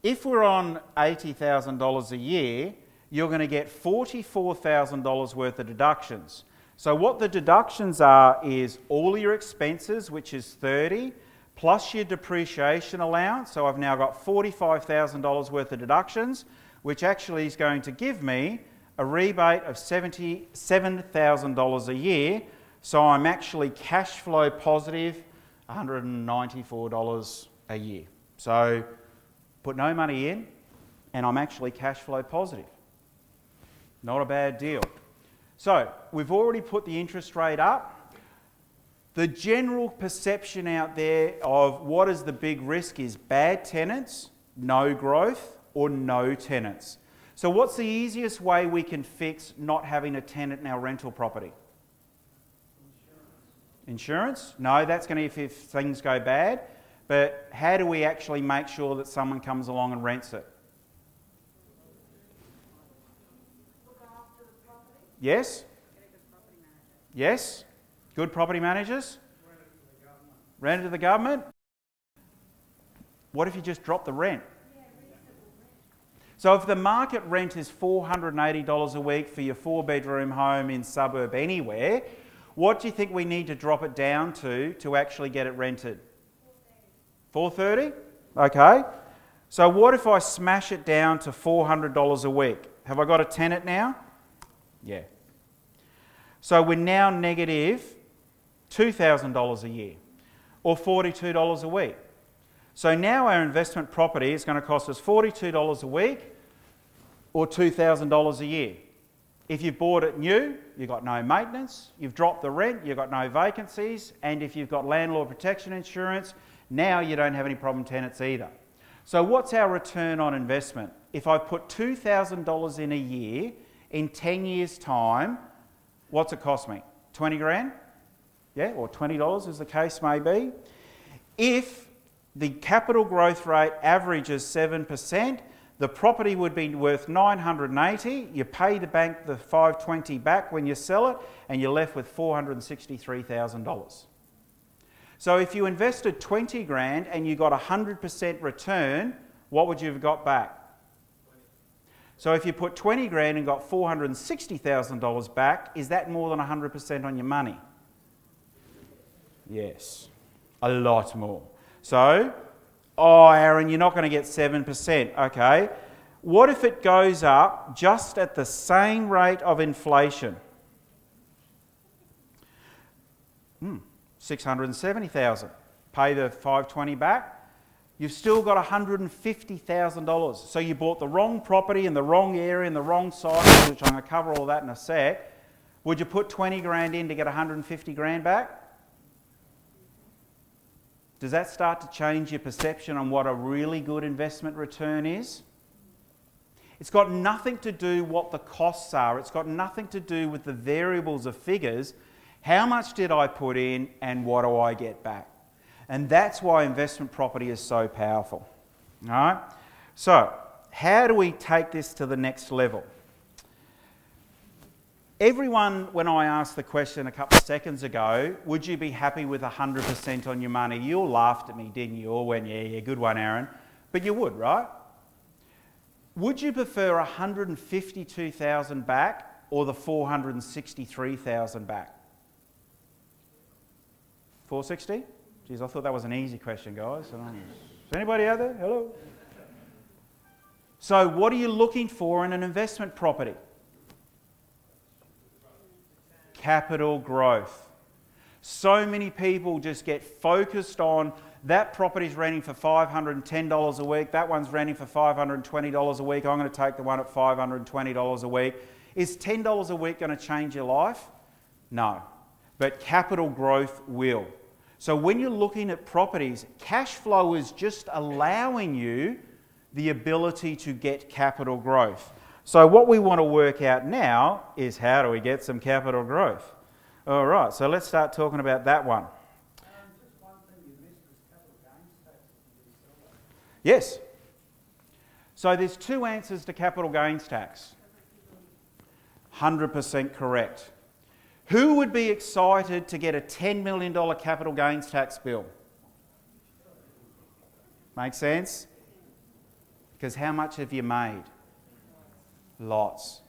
if we're on $80,000 a year, you're going to get $44,000 worth of deductions. So what the deductions are is all your expenses, which is $30,000, plus your depreciation allowance. So I've now got $45,000 worth of deductions, which actually is going to give me a rebate of $77,000 a year. So I'm actually cash flow positive $194 a year. So put no money in and I'm actually cash flow positive. Not a bad deal. So we've already put the interest rate up. The general perception out there of what is the big risk is bad tenants, no growth, or no tenants. So what's the easiest way we can fix not having a tenant in our rental property? Insurance? No, that's going to if things go bad. But how do we actually make sure that someone comes along and rents it? Look after the property. Yes? Get a good property manager. Yes? Good property managers? Rent it to the government? What if you just drop the rent? So if the market rent is $480 a week for your 4-bedroom home in suburb anywhere, what do you think we need to drop it down to actually get it rented? $430? Okay. So what if I smash it down to $400 a week? Have I got a tenant now? Yeah. So we're now negative $2,000 a year, or $42 a week. So now our investment property is going to cost us $42 a week, or $2,000 a year. If you've bought it new, you've got no maintenance, you've dropped the rent, you've got no vacancies, and if you've got landlord protection insurance, now you don't have any problem tenants either. So what's our return on investment? If I put $2,000 in a year, in 10 years' time, what's it cost me? 20 grand? Yeah, or $20 as the case may be. If the capital growth rate averages 7%, the property would be worth $980. You pay the bank the $520 back when you sell it, and you're left with $463,000. So if you invested 20 grand and you got 100% return, what would you have got back? So if you put 20 grand and got $460,000 back, is that more than 100% on your money? Yes, a lot more. So, oh, Aaron, you're not going to get 7%. Okay. What if it goes up just at the same rate of inflation? $670,000. Pay the $520 back. You've still got $150,000. So you bought the wrong property in the wrong area in the wrong site, which I'm going to cover all that in a sec. Would you put 20 grand in to get 150 grand back? Does that start to change your perception on what a really good investment return is? It's got nothing to do what the costs are. It's got nothing to do with the variables of figures. How much did I put in and what do I get back? And that's why investment property is so powerful. All right? So, how do we take this to the next level? Everyone, when I asked the question a couple of seconds ago, would you be happy with 100% on your money? You all laughed at me, didn't you? All went, yeah, good one, Aaron. But you would, right? Would you prefer 152,000 back or the 463,000 back? 460? Geez, I thought that was an easy question, guys. Is anybody out there? Hello? So what are you looking for in an investment property? Capital growth. So many people just get focused on that property's renting for $510 a week, that one's renting for $520 a week, I'm going to take the one at $520 a week. Is $10 a week going to change your life? No. But capital growth will. So when you're looking at properties, cash flow is just allowing you the ability to get capital growth. So what we want to work out now is how do we get some capital growth? All right, so let's start talking about that one. Just one thing Yes. So there's two answers to capital gains tax. 100% correct. Who would be excited to get a $10 million capital gains tax bill? Make sense? Because how much have you made? Lots.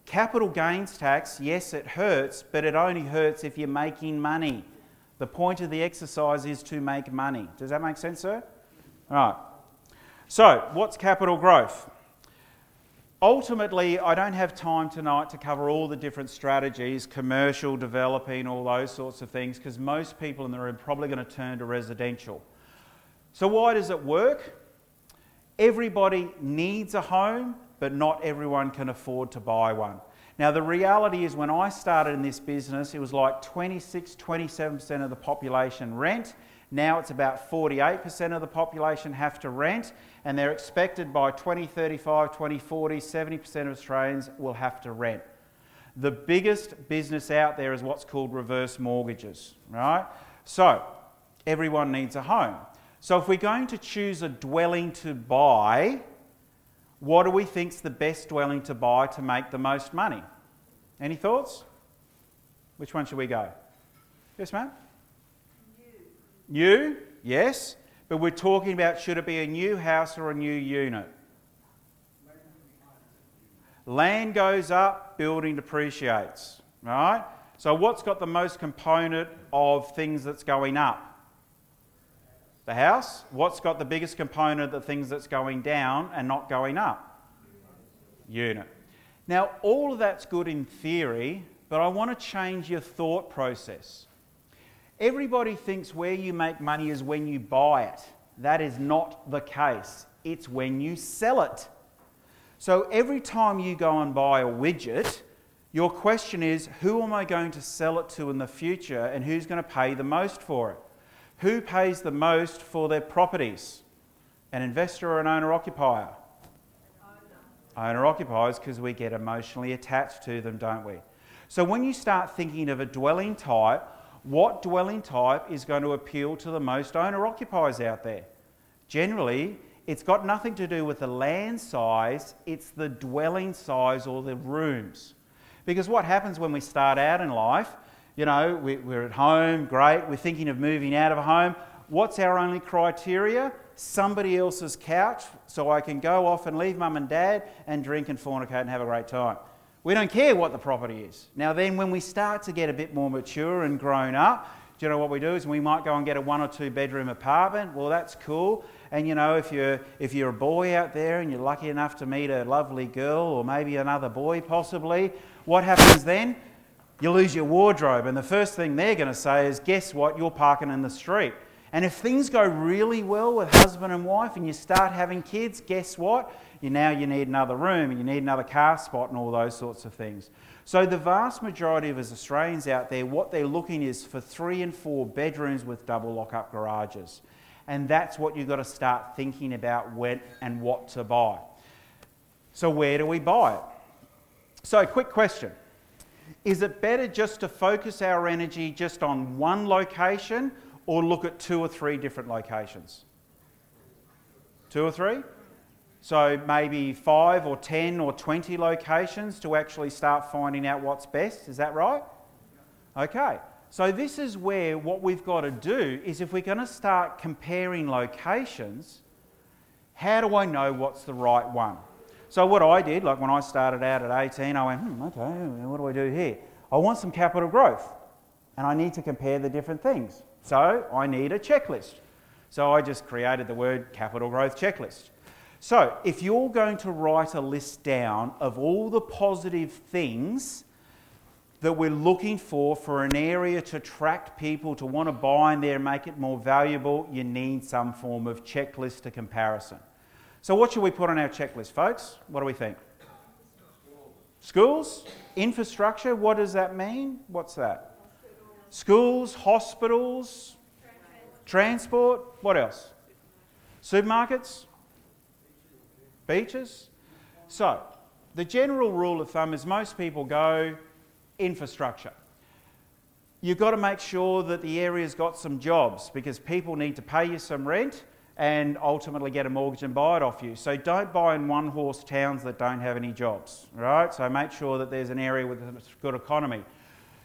Capital gains tax, yes, it hurts, but it only hurts if you're making money. The point of the exercise is to make money. Does that make sense, sir? All right. So, what's capital growth? Ultimately, I don't have time tonight to cover all the different strategies, commercial, developing, all those sorts of things, because most people in the room are probably going to turn to residential. So why does it work? Everybody needs a home, but not everyone can afford to buy one. Now, the reality is when I started in this business, it was like 27% of the population rent. Now it's about 48% of the population have to rent, and they're expected by 2035, 2040, 70% of Australians will have to rent. The biggest business out there is what's called reverse mortgages, right? So, everyone needs a home. So if we're going to choose a dwelling to buy, what do we think's the best dwelling to buy to make the most money? Any thoughts? Which one should we go? Yes, ma'am? New, yes, but we're talking about should it be a new house or a new unit? Land goes up, building depreciates, right? So what's got the most component of things that's going up? The house. What's got the biggest component of things that's going down and not going up? Unit. Now, all of that's good in theory, but I want to change your thought process. Everybody thinks where you make money is when you buy it. That is not the case. It's when you sell it. So every time you go and buy a widget, your question is, who am I going to sell it to in the future and who's going to pay the most for it? Who pays the most for their properties? An investor or an owner-occupier? Owner-occupiers, because we get emotionally attached to them, don't we? So when you start thinking of a dwelling type, what dwelling type is going to appeal to the most owner-occupiers out there? Generally, it's got nothing to do with the land size, it's the dwelling size or the rooms. Because what happens when we start out in life, you know, we're at home, great, we're thinking of moving out of a home. What's our only criteria? Somebody else's couch, so I can go off and leave mum and dad and drink and fornicate and have a great time. We don't care what the property is. Now then, when we start to get a bit more mature and grown up, do you know what we do is we might go and get a 1 or 2 bedroom apartment. Well, that's cool. And you know, if you're a boy out there and you're lucky enough to meet a lovely girl or maybe another boy possibly, what happens then? You lose your wardrobe, and the first thing they're going to say is, guess what, you're parking in the street. And if things go really well with husband and wife and you start having kids, guess what? You need another room and you need another car spot and all those sorts of things. So the vast majority of us Australians out there, what they're looking is for 3 and 4 bedrooms with double lock-up garages. And that's what you've got to start thinking about when and what to buy. So where do we buy it? So quick question. Is it better just to focus our energy just on one location or look at 2 or 3 different locations? 2 or 3? So maybe 5 or 10 or 20 locations to actually start finding out what's best. Is that right? Okay. So this is where what we've got to do is if we're going to start comparing locations, how do I know what's the right one? So what I did, like when I started out at 18, I went, okay, what do I do here? I want some capital growth and I need to compare the different things. So I need a checklist. So I just created the word capital growth checklist. So if you're going to write a list down of all the positive things that we're looking for an area to attract people to want to buy in there and make it more valuable, you need some form of checklist to comparison. So what should we put on our checklist, folks? What do we think? Schools? Infrastructure? What does that mean? What's that? Schools, hospitals, transport. What else? Supermarkets? Beaches? So, the general rule of thumb is most people go infrastructure. You've got to make sure that the area's got some jobs because people need to pay you some rent and ultimately get a mortgage and buy it off you. So don't buy in one-horse towns that don't have any jobs, right? So make sure that there's an area with a good economy.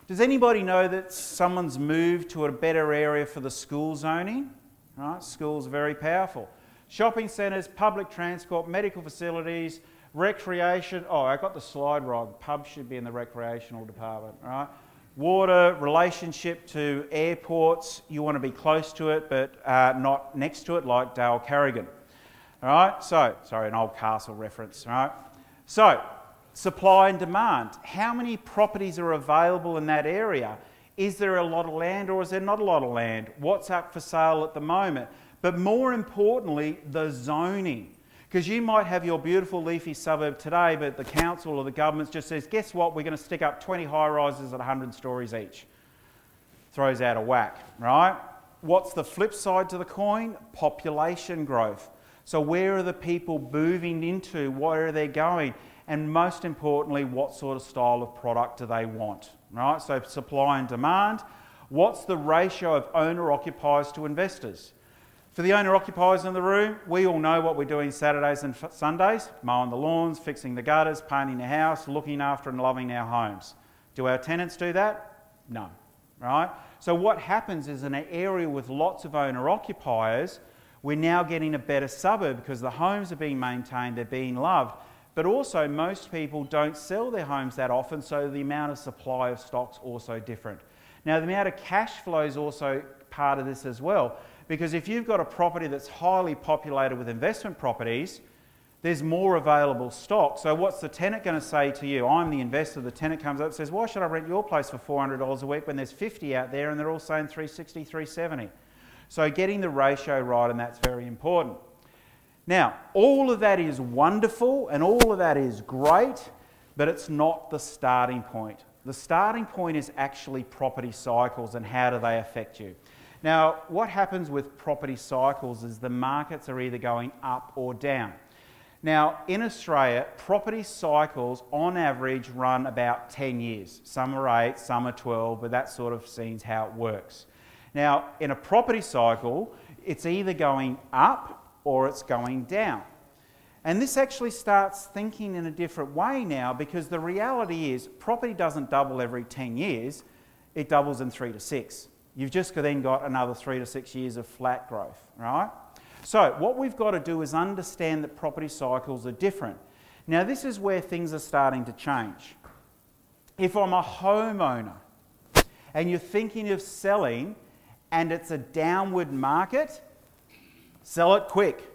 Does anybody know that someone's moved to a better area for the school zoning? Right? Schools are very powerful. Shopping centres, public transport, medical facilities, recreation. Oh, I got the slide wrong. Pubs should be in the recreational department, right? Water, relationship to airports. You want to be close to it, but not next to it, like Dale Carrigan. All right. So, sorry, an old castle reference. All right. So, supply and demand. How many properties are available in that area? Is there a lot of land or is there not a lot of land? What's up for sale at the moment? But more importantly, the zoning. Because you might have your beautiful leafy suburb today, but the council or the government just says, guess what, we're going to stick up 20 high-rises at 100 stories each. Throws out a whack, right? What's the flip side to the coin? Population growth. So where are the people moving into? Where are they going? And most importantly, what sort of style of product do they want, right? So supply and demand. What's the ratio of owner-occupiers to investors? For the owner-occupiers in the room, we all know what we're doing Saturdays and Sundays, mowing the lawns, fixing the gutters, painting the house, looking after and loving our homes. Do our tenants do that? No, right? So what happens is in an area with lots of owner-occupiers, we're now getting a better suburb because the homes are being maintained, they're being loved, but also most people don't sell their homes that often, so the amount of supply of stock's also different. Now, the amount of cash flow is also part of this as well. Because if you've got a property that's highly populated with investment properties, there's more available stock. So what's the tenant going to say to you? I'm the investor. The tenant comes up and says, why should I rent your place for $400 a week when there's 50 out there and they're all saying $360, $370? So getting the ratio right, and that's very important. Now, all of that is wonderful and all of that is great, but it's not the starting point. The starting point is actually property cycles and how do they affect you. Now, what happens with property cycles is the markets are either going up or down. Now, in Australia, property cycles on average run about 10 years. Some are 8, some are 12, but that sort of seems how it works. Now, in a property cycle, it's either going up or it's going down. And this actually starts thinking in a different way now because the reality is property doesn't double every 10 years, it doubles in 3 to 6. You've just then got another 3 to 6 years of flat growth, right? So what we've got to do is understand that property cycles are different. Now this is where things are starting to change. If I'm a homeowner and you're thinking of selling and it's a downward market, sell it quick.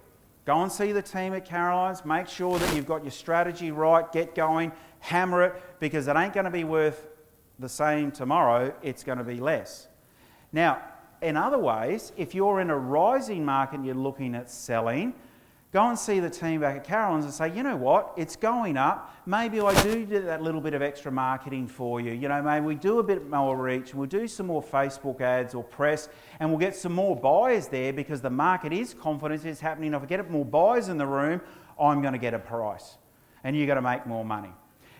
Go and see the team at Carolans, make sure that you've got your strategy right, get going, hammer it, because it ain't going to be worth the same tomorrow, it's going to be less. Now, in other ways, if you're in a rising market and you're looking at selling, go and see the team back at Carolans and say, you know what, it's going up. Maybe I do that little bit of extra marketing for you. You know, maybe we do a bit more reach and we'll do some more Facebook ads or press and we'll get some more buyers there because the market is confident it's happening. If I get more buyers in the room, I'm going to get a price and you're going to make more money.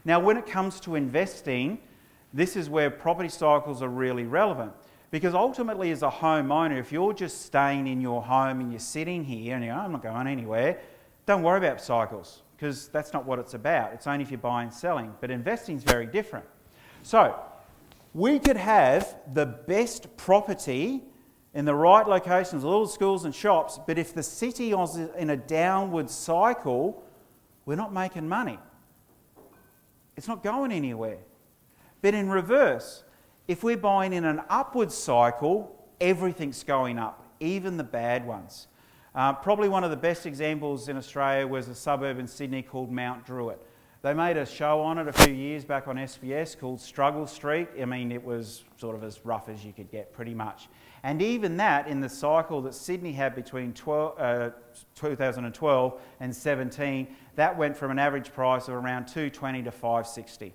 Now, when it comes to investing, this is where property cycles are really relevant. Because ultimately as a homeowner, if you're just staying in your home and you're sitting here and you're, I'm not going anywhere, don't worry about cycles because that's not what it's about. It's only if you're buying and selling. But investing is very different. So we could have the best property in the right locations, little schools and shops, but if the city is in a downward cycle, we're not making money. It's not going anywhere. But in reverse, if we're buying in an upward cycle, everything's going up, even the bad ones. Probably one of the best examples in Australia was a suburb in Sydney called Mount Druitt. They made a show on it a few years back on SBS called Struggle Street. I mean, it was sort of as rough as you could get, pretty much. And even that, in the cycle that Sydney had between 2012 and 17, that went from an average price of around $220 to $560.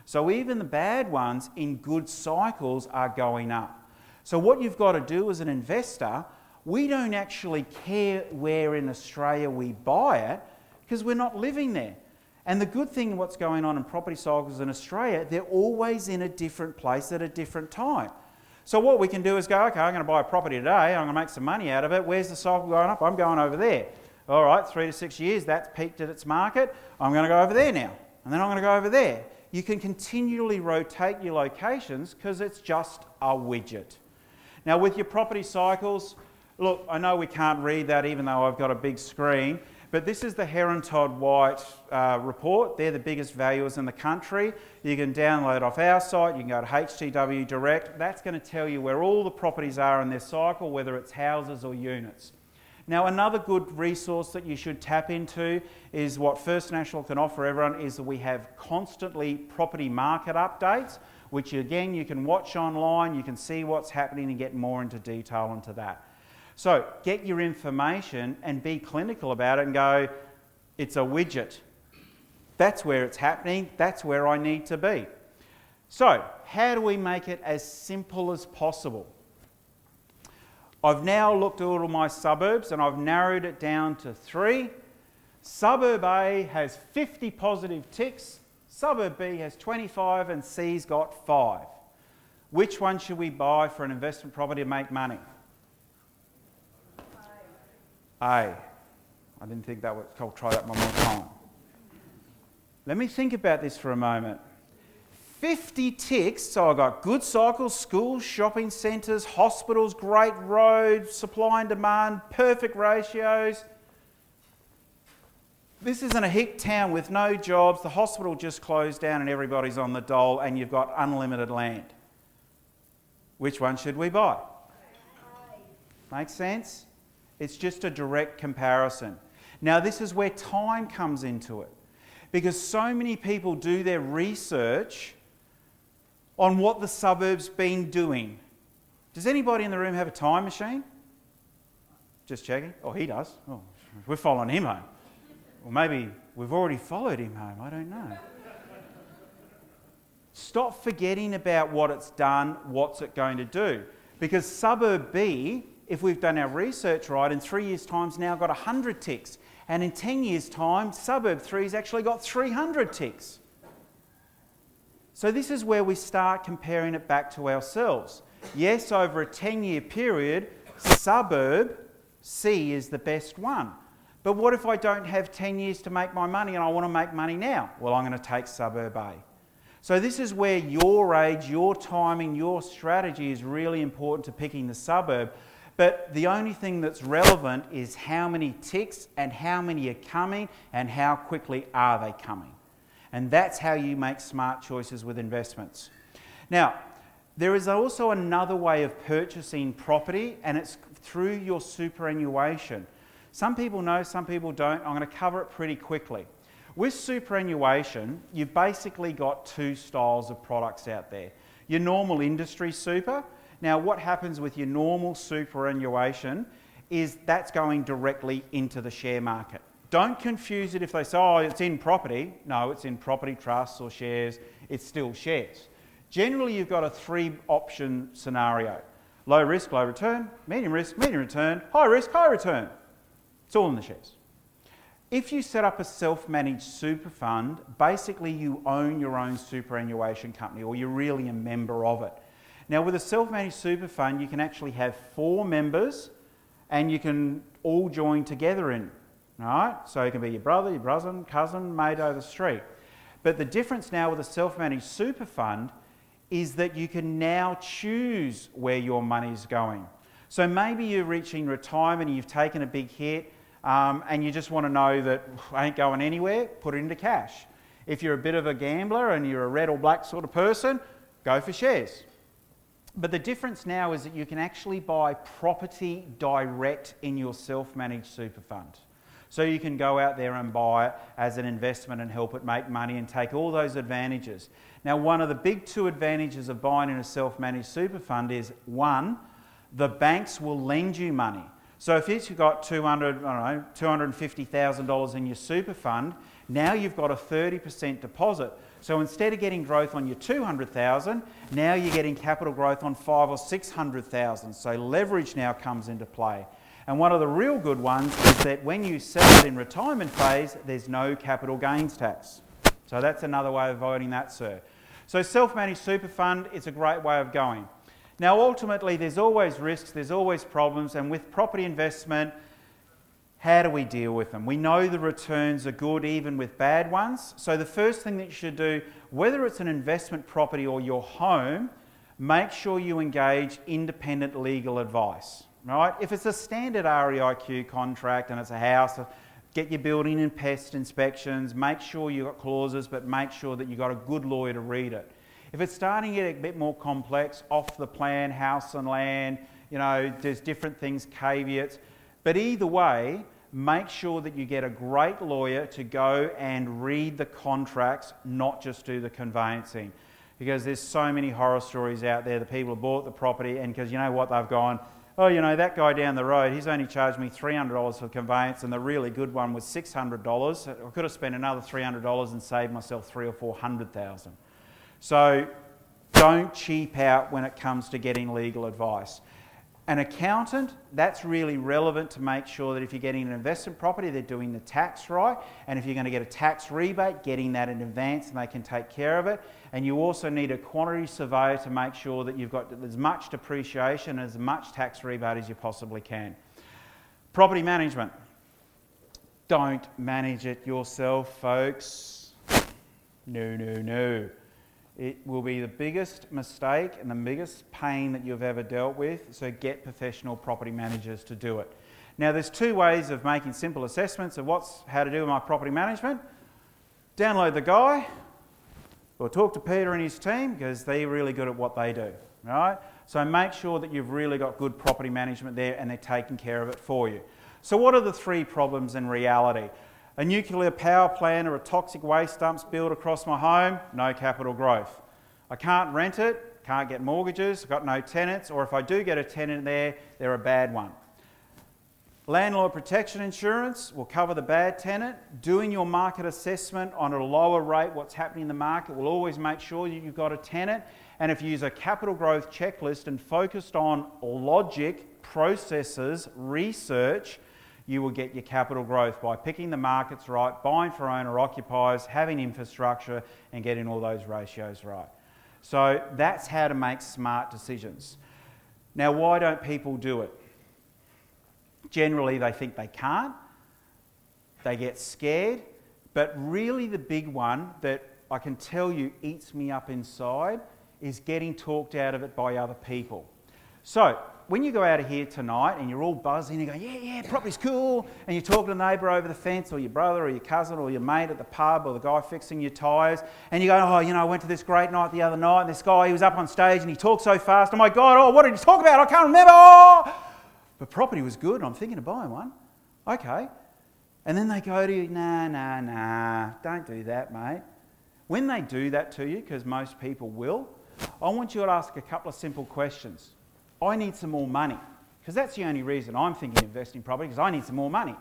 So even the bad ones in good cycles are going up. So what you've got to do as an investor, we don't actually care where in Australia we buy it because we're not living there. And the good thing what's going on in property cycles in Australia, they're always in a different place at a different time. So what we can do is go, okay, I'm going to buy a property today, I'm going to make some money out of it. Where's the cycle going up? I'm going over there. All right, 3 to 6 years, that's peaked at its market. I'm going to go over there now. And then I'm going to go over there. You can continually rotate your locations because it's just a widget. Now with your property cycles, look, I know we can't read that even though I've got a big screen, but this is the Heron Todd White report. They're the biggest valuers in the country. You can download off our site, you can go to HTW Direct. That's going to tell you where all the properties are in their cycle, whether it's houses or units. Now another good resource that you should tap into is what First National can offer everyone is that we have constantly property market updates, which again you can watch online, you can see what's happening and get more into detail into that. So get your information and be clinical about it and go, it's a widget. That's where it's happening, that's where I need to be. So how do we make it as simple as possible? I've now looked at all of my suburbs and I've narrowed it down to 3. Suburb A has 50 positive ticks, Suburb B has 25 and C's got 5. Which one should we buy for an investment property to make money? A. I didn't think that would... I'll try that one more time. Let me think about this for a moment. 50 ticks, so I've got good cycles, schools, shopping centres, hospitals, great roads, supply and demand, perfect ratios. This isn't a hick town with no jobs, the hospital just closed down and everybody's on the dole and you've got unlimited land. Which one should we buy? Makes sense? It's just a direct comparison. Now this is where time comes into it, because so many people do their research on what the suburb's been doing. Does anybody in the room have a time machine? Just checking. Oh, he does. Oh, we're following him home. Or maybe we've already followed him home. I don't know. Stop forgetting about what it's done, what's it going to do. Because suburb B, if we've done our research right, in 3 years' time's now got 100 ticks. And in 10 years' time, suburb 3's actually got 300 ticks. So this is where we start comparing it back to ourselves. Yes, over a 10-year period, suburb C is the best one. But what if I don't have 10 years to make my money and I want to make money now? Well, I'm going to take suburb A. So this is where your age, your timing, your strategy is really important to picking the suburb. But the only thing that's relevant is how many ticks and how many are coming and how quickly are they coming. And that's how you make smart choices with investments. Now, there is also another way of purchasing property, and it's through your superannuation. Some people know, some people don't. I'm going to cover it pretty quickly. With superannuation, you've basically got 2 styles of products out there. Your normal industry super. Now, what happens with your normal superannuation is that's going directly into the share market. Don't confuse it if they say, oh, it's in property. No, it's in property trusts or shares. It's still shares. Generally, you've got a 3-option scenario. Low risk, low return. Medium risk, medium return. High risk, high return. It's all in the shares. If you set up a self-managed super fund, basically you own your own superannuation company, or you're really a member of it. Now, with a self-managed super fund, you can actually have 4 members and you can all join together in. All right? So it can be your brother, your cousin, mate over the street. But the difference now with a self-managed super fund is that you can now choose where your money's going. So maybe you're reaching retirement and you've taken a big hit and you just want to know that I ain't going anywhere, put it into cash. If you're a bit of a gambler and you're a red or black sort of person, go for shares. But the difference now is that you can actually buy property direct in your self-managed super fund. So you can go out there and buy it as an investment and help it make money and take all those advantages. Now, one of the big 2 advantages of buying in a self-managed super fund is, 1, the banks will lend you money. So if you've got $250,000 in your super fund, now you've got a 30% deposit. So instead of getting growth on your $200,000, now you're getting capital growth on $500,000 or $600,000. So leverage now comes into play. And one of the real good ones is that when you sell it in retirement phase, there's no capital gains tax. So that's another way of avoiding that, sir. So self-managed super fund is a great way of going. Now, ultimately, there's always risks, there's always problems, and with property investment, how do we deal with them? We know the returns are good even with bad ones. So the first thing that you should do, whether it's an investment property or your home, make sure you engage independent legal advice. Right? If it's a standard REIQ contract and it's a house, get your building and pest inspections, make sure you've got clauses, but make sure that you've got a good lawyer to read it. If it's starting to get a bit more complex, off the plan, house and land, there's different things, caveats. But either way, make sure that you get a great lawyer to go and read the contracts, not just do the conveyancing. Because there's so many horror stories out there. The people have bought the property and because you know what, they've gone, oh, that guy down the road, he's only charged me $300 for conveyance and the really good one was $600. I could have spent another $300 and saved myself $300,000 or $400,000. So don't cheap out when it comes to getting legal advice. An accountant, that's really relevant to make sure that if you're getting an investment property, they're doing the tax right. And if you're going to get a tax rebate, getting that in advance and they can take care of it. And you also need a quantity surveyor to make sure that you've got as much depreciation, as much tax rebate as you possibly can. Property management. Don't manage it yourself, folks. No. It will be the biggest mistake and the biggest pain that you've ever dealt with, so get professional property managers to do it. Now, there's two ways of making simple assessments of how to do my property management. Download the guy, or talk to Peter and his team, because they're really good at what they do, right? So make sure that you've really got good property management there and they're taking care of it for you. So what are the three problems in reality? A nuclear power plant or a toxic waste dumps built across my home, no capital growth. I can't rent it, can't get mortgages, I've got no tenants, or if I do get a tenant there, they're a bad one. Landlord protection insurance will cover the bad tenant. Doing your market assessment on a lower rate, what's happening in the market, will always make sure you've got a tenant. And if you use a capital growth checklist and focused on logic, processes, research, you will get your capital growth by picking the markets right, buying for owner-occupiers, having infrastructure and getting all those ratios right. So that's how to make smart decisions. Now, why don't people do it? Generally, they think they can't. They get scared. But really the big one that I can tell you eats me up inside is getting talked out of it by other people. So, when you go out of here tonight and you're all buzzing and you go, yeah, property's cool, and you talk to the neighbour over the fence or your brother or your cousin or your mate at the pub or the guy fixing your tyres, and you go, I went to this great night the other night and this guy, he was up on stage and he talked so fast, oh my God, what did he talk about? I can't remember. But property was good and I'm thinking of buying one. Okay. And then they go to you, nah, don't do that, mate. When they do that to you, because most people will, I want you to ask a couple of simple questions. I need some more money, because that's the only reason I'm thinking of investing in property, because I need some more money.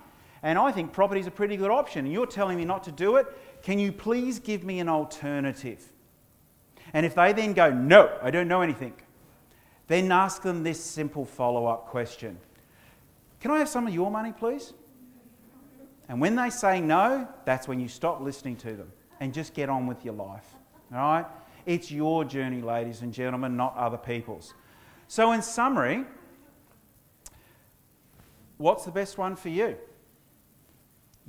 And I think property is a pretty good option, and you're telling me not to do it. Can you please give me an alternative? And if they then go, no, I don't know anything, then ask them this simple follow-up question. Can I have some of your money, please? And when they say no, that's when you stop listening to them and just get on with your life. All right? It's your journey, ladies and gentlemen, not other people's. So in summary, what's the best one for you?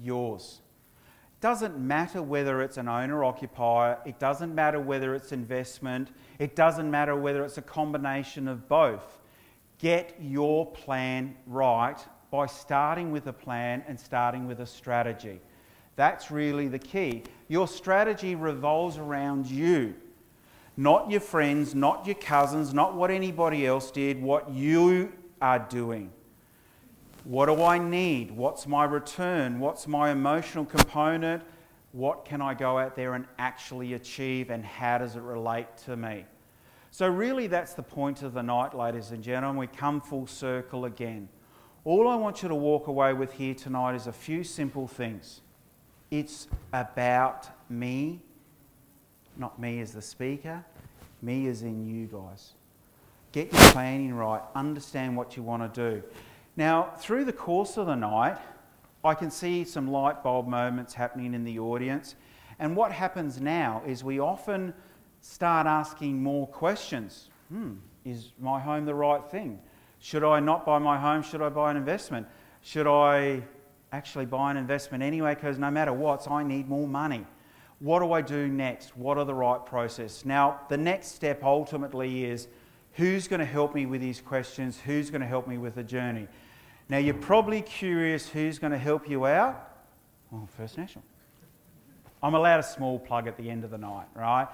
Yours. Doesn't matter whether it's an owner-occupier, it doesn't matter whether it's investment, it doesn't matter whether it's a combination of both. Get your plan right by starting with a plan and starting with a strategy. That's really the key. Your strategy revolves around you. Not your friends, not your cousins, not what anybody else did, what you are doing. What do I need? What's my return? What's my emotional component? What can I go out there and actually achieve, and how does it relate to me? So really that's the point of the night, ladies and gentlemen. We come full circle again. All I want you to walk away with here tonight is a few simple things. It's about me. Not me as the speaker, me as in you guys. Get your planning right, understand what you want to do. Now, through the course of the night, I can see some light bulb moments happening in the audience. And what happens now is we often start asking more questions. Is my home the right thing? Should I not buy my home? Should I buy an investment? Should I actually buy an investment anyway? Because no matter what, I need more money. What do I do next? What are the right process? Now, the next step ultimately is who's going to help me with these questions? Who's going to help me with the journey? Now, you're probably curious who's going to help you out. Well, First National. I'm allowed a small plug at the end of the night, right?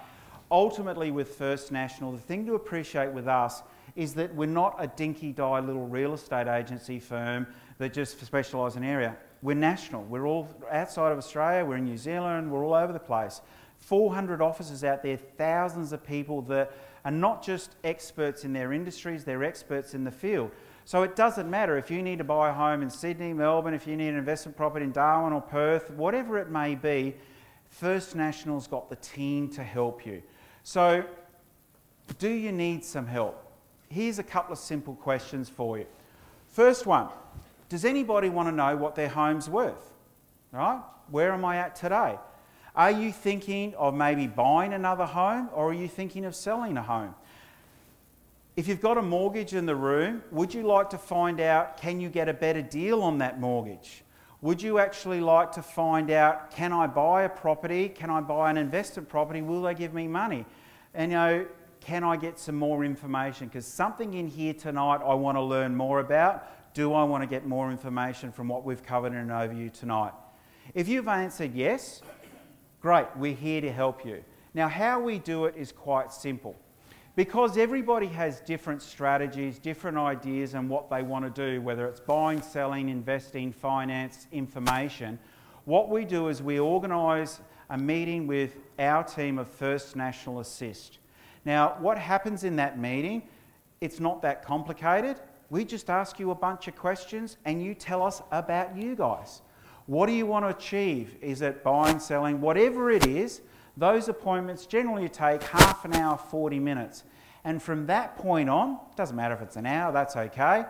Ultimately, with First National, the thing to appreciate with us is that we're not a dinky-die little real estate agency firm that just specialise in an area. We're national. We're all outside of Australia. We're in New Zealand. We're all over the place. 400 offices out there, thousands of people that are not just experts in their industries, they're experts in the field. So it doesn't matter if you need to buy a home in Sydney, Melbourne, if you need an investment property in Darwin or Perth, whatever it may be, First National's got the team to help you. So, do you need some help? Here's a couple of simple questions for you. First one, does anybody want to know what their home's worth? Right? Where am I at today? Are you thinking of maybe buying another home, or are you thinking of selling a home? If you've got a mortgage in the room, would you like to find out, can you get a better deal on that mortgage? Would you actually like to find out, can I buy a property? Can I buy an investment property? Will they give me money? And can I get some more information? Because something in here tonight I want to learn more about. Do I want to get more information from what we've covered in an overview tonight? If you've answered yes, great, we're here to help you. Now, how we do it is quite simple. Because everybody has different strategies, different ideas and what they want to do, whether it's buying, selling, investing, finance, information, what we do is we organise a meeting with our team of First National Assist. Now, what happens in that meeting, it's not that complicated. We just ask you a bunch of questions and you tell us about you guys. What do you want to achieve? Is it buying, selling, whatever it is? Those appointments generally take half an hour, 40 minutes. And from that point on, doesn't matter if it's an hour, that's okay.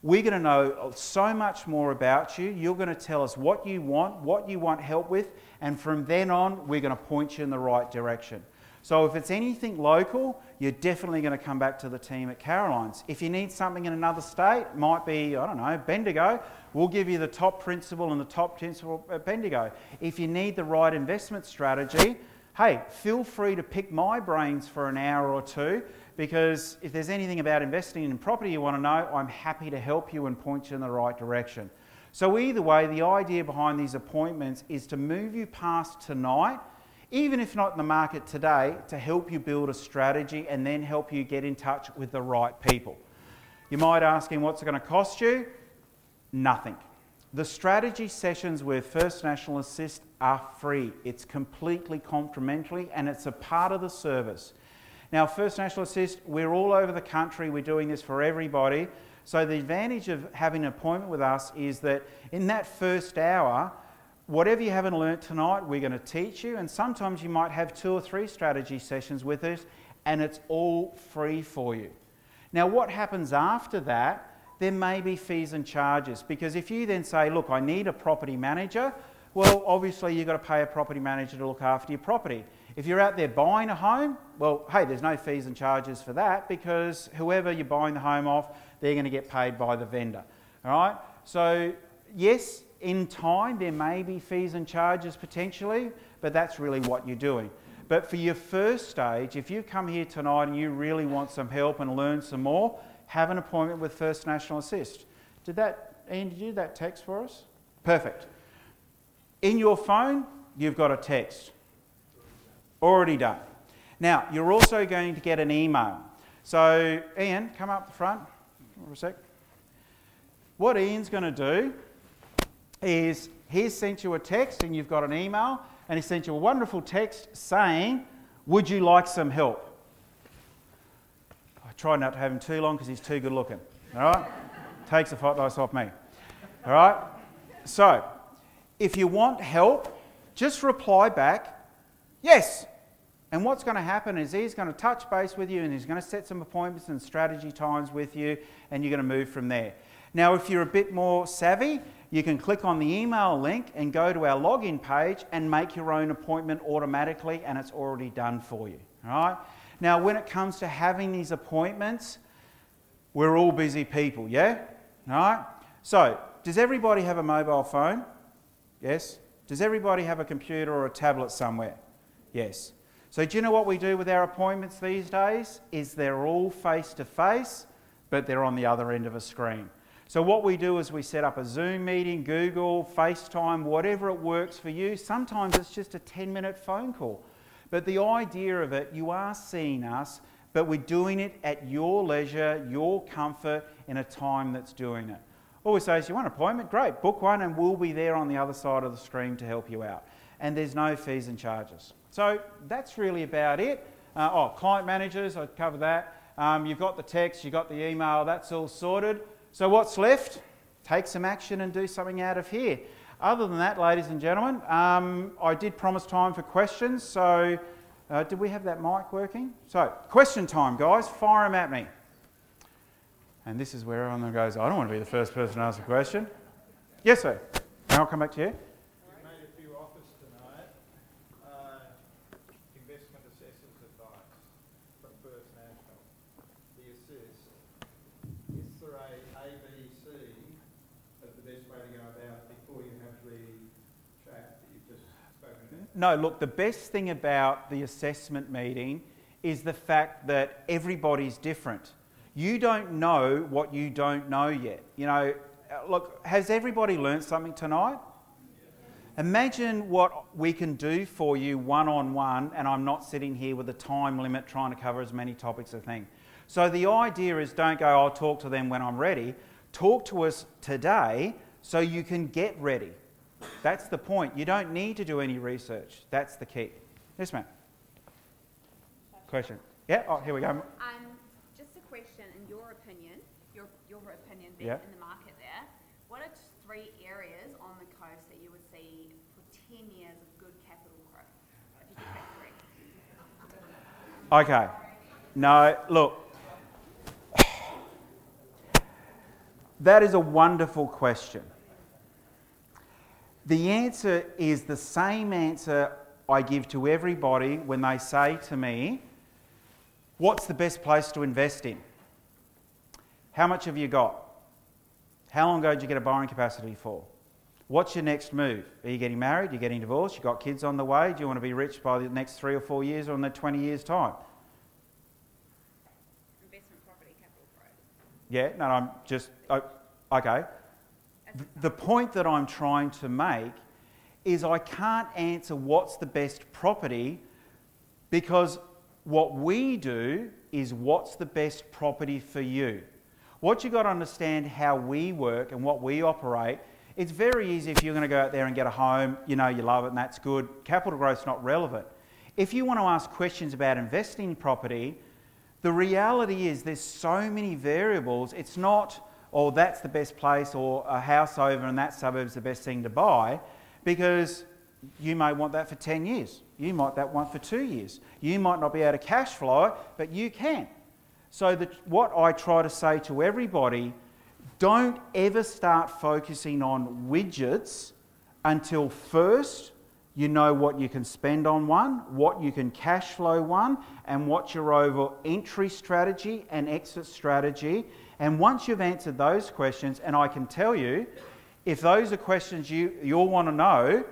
We're going to know so much more about you. You're going to tell us what you want help with, and from then on, we're going to point you in the right direction. So if it's anything local, you're definitely going to come back to the team at Carolans. If you need something in another state, might be, I don't know, Bendigo, we'll give you the top principal and the top principal at Bendigo. If you need the right investment strategy, hey, feel free to pick my brains for an hour or two, because if there's anything about investing in property you want to know, I'm happy to help you and point you in the right direction. So either way, the idea behind these appointments is to move you past tonight, even if not in the market today, to help you build a strategy and then help you get in touch with the right people. You might ask him, what's it going to cost you? Nothing. The strategy sessions with First National Assist are free. It's completely complimentary and it's a part of the service. Now, First National Assist, we're all over the country. We're doing this for everybody. So the advantage of having an appointment with us is that in that first hour, whatever you haven't learnt tonight, we're going to teach you. And sometimes you might have 2 or 3 strategy sessions with us and it's all free for you. Now, what happens after that, there may be fees and charges, because if you then say, look, I need a property manager, well, obviously you've got to pay a property manager to look after your property. If you're out there buying a home, well, hey, there's no fees and charges for that, because whoever you're buying the home off, they're going to get paid by the vendor. All right? So, yes, in time there may be fees and charges potentially, but that's really what you're doing. But for your first stage, if you've come here tonight and you really want some help and learn some more, have an appointment with First National Assist. Ian, did you do that text for us? Perfect. In your phone, you've got a text. Already done. Now, you're also going to get an email. So, Ian, come up the front for a sec. What Ian's going to do is he's sent you a text and you've got an email, and he sent you a wonderful text saying, would you like some help? I try not to have him too long because he's too good looking. All right? Takes the spotlight off me. All right? So, if you want help, just reply back, yes. And what's going to happen is he's going to touch base with you and he's going to set some appointments and strategy times with you, and you're going to move from there. Now, if you're a bit more savvy, you can click on the email link and go to our login page and make your own appointment automatically, and it's already done for you. All right? Now, when it comes to having these appointments, We're all busy people, yeah? All right? So, does everybody have a mobile phone? Yes. Does everybody have a computer or a tablet somewhere? Yes. So do you know what we do with our appointments these days? Is they're all face-to-face, but they're on the other end of a screen. So what we do is we set up a Zoom meeting, Google, FaceTime, whatever it works for you. Sometimes it's just a 10-minute phone call. But the idea of it, you are seeing us, but we're doing it at your leisure, your comfort, in a time that's doing it. All we say is, you want an appointment? Great, book one and we'll be there on the other side of the screen to help you out. And there's no fees and charges. So that's really about it. Client managers, I covered that. You've got the text, you've got the email, that's all sorted. So what's left? Take some action and do something out of here. Other than that, ladies and gentlemen, I did promise time for questions. So did we have that mic working? So question time, guys. Fire them at me. And this is where everyone goes, I don't want to be the first person to ask a question. Yes, sir. And I'll come back to you. You've made a few offers tonight. Investment assessors advice from First National. The assist. Is there a ABC of the best way to go about before you have the chat that you've just spoken about? No, look, the best thing about the assessment meeting is the fact that everybody's different. You don't know what you don't know yet. You know, look, has everybody learnt something tonight? Imagine what we can do for you one-on-one, and I'm not sitting here with a time limit trying to cover as many topics as I think. So the idea is, don't go, I'll talk to them when I'm ready. Talk to us today so you can get ready. That's the point. You don't need to do any research. That's the key. Yes, ma'am. Question. Yeah, oh, here we go. Just a question, in your opinion, your opinion being Yeah. in the market there, what are 3 areas on the coast that you would see for 10 years of good capital growth? If you could pick 3. Okay. No, look. That is a wonderful question. The answer is the same answer I give to everybody when they say to me, what's the best place to invest in? How much have you got? How long ago did you get a borrowing capacity for? What's your next move? Are you getting married? Are you getting divorced? You've got kids on the way? Do you want to be rich by the next 3 or 4 years or in the 20 years' time? Investment property capital growth. Yeah, no, I'm just... okay. The point that I'm trying to make is I can't answer what's the best property, because what we do is what's the best property for you. What you've got to understand how we work and what we operate, it's very easy if you're going to go out there and get a home, you know you love it and that's good. Capital growth's not relevant. If you want to ask questions about investing in property, the reality is there's so many variables. It's not, oh, that's the best place, or a house over in that suburb's the best thing to buy, because you may want that for 10 years. You might that want for 2 years. You might not be able to cash flow it, but you can. So what I try to say to everybody, don't ever start focusing on widgets until first you know what you can spend on one, what you can cash flow one, and what your overall entry strategy and exit strategy. And once you've answered those questions, and I can tell you, if those are questions you'll want to know,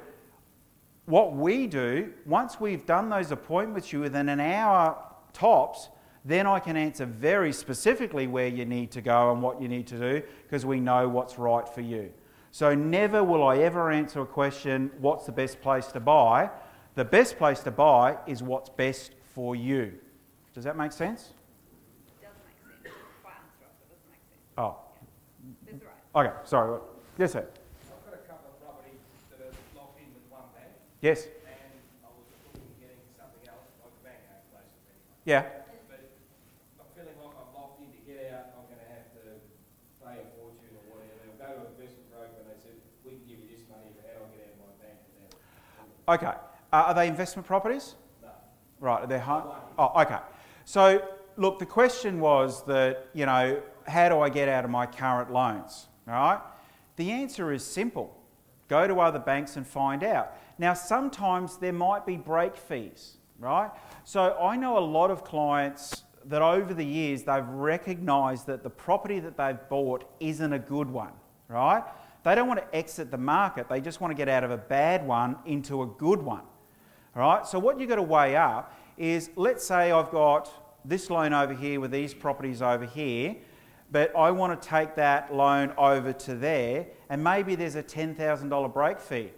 what we do, once we've done those appointments with you within an hour tops, then I can answer very specifically where you need to go and what you need to do, because we know what's right for you. So never will I ever answer a question, what's the best place to buy? The best place to buy is what's best for you. Does that make sense? It does make sense. Quite answer it, but it doesn't make sense. Oh. Yeah. That's right. Okay, sorry. Yes, sir. I've got a couple of properties that are locked in with one bank, Yes. and I was looking at getting something else, like a bank place anyway. Yeah. But I'm feeling like I'm locked in. To get out, I'm going to have to pay a fortune or whatever. I'll go to an investment broker and they said, we can give you this money, but how do I get out of my bank without? Okay. Are they investment properties? No. Right. Are they home? Oh, okay. So, look, the question was that, you know, how do I get out of my current loans? All right. The answer is simple. Go to other banks and find out. Now, sometimes there might be break fees, right? So I know a lot of clients that over the years they've recognised that the property that they've bought isn't a good one, right? They don't want to exit the market, they just want to get out of a bad one into a good one, right? So what you've got to weigh up is, let's say I've got this loan over here with these properties over here, but I want to take that loan over to there, and maybe there's a $10,000 break fee.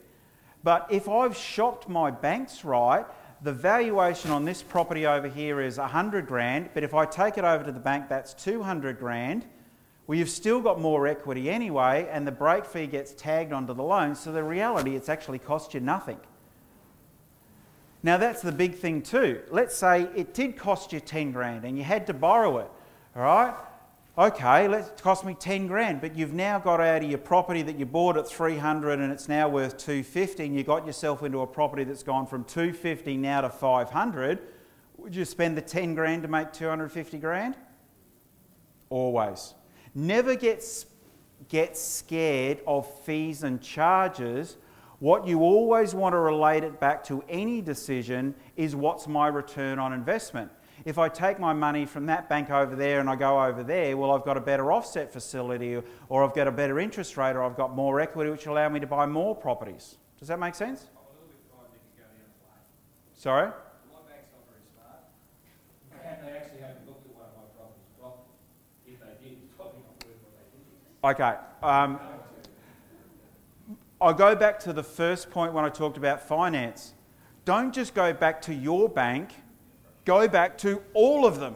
But if I've shopped my banks right, the valuation on this property over here is 100 grand, but if I take it over to the bank, that's 200 grand. Well, you've still got more equity anyway, and the break fee gets tagged onto the loan, so the reality, it's actually cost you nothing. Now, that's the big thing too. Let's say it did cost you 10 grand and you had to borrow it, all right? Okay, it cost me 10 grand, but you've now got out of your property that you bought at 300 and it's now worth 250, and you got yourself into a property that's gone from 250 now to 500. Would you spend the 10 grand to make 250 grand? Always. Never get scared of fees and charges. What you always want to relate it back to any decision is, what's my return on investment? If I take my money from that bank over there and I go over there, well, I've got a better offset facility, or I've got a better interest rate, or I've got more equity, which will allow me to buy more properties. Does that make sense? I'm a little bit frightened if you go the other way. Sorry? My bank's not very smart. They actually haven't looked at one of my properties properly. If they did, it's probably not worth what they did. Okay. I go back to the first point when I talked about finance. Don't just go back to your bank. Go back to all of them.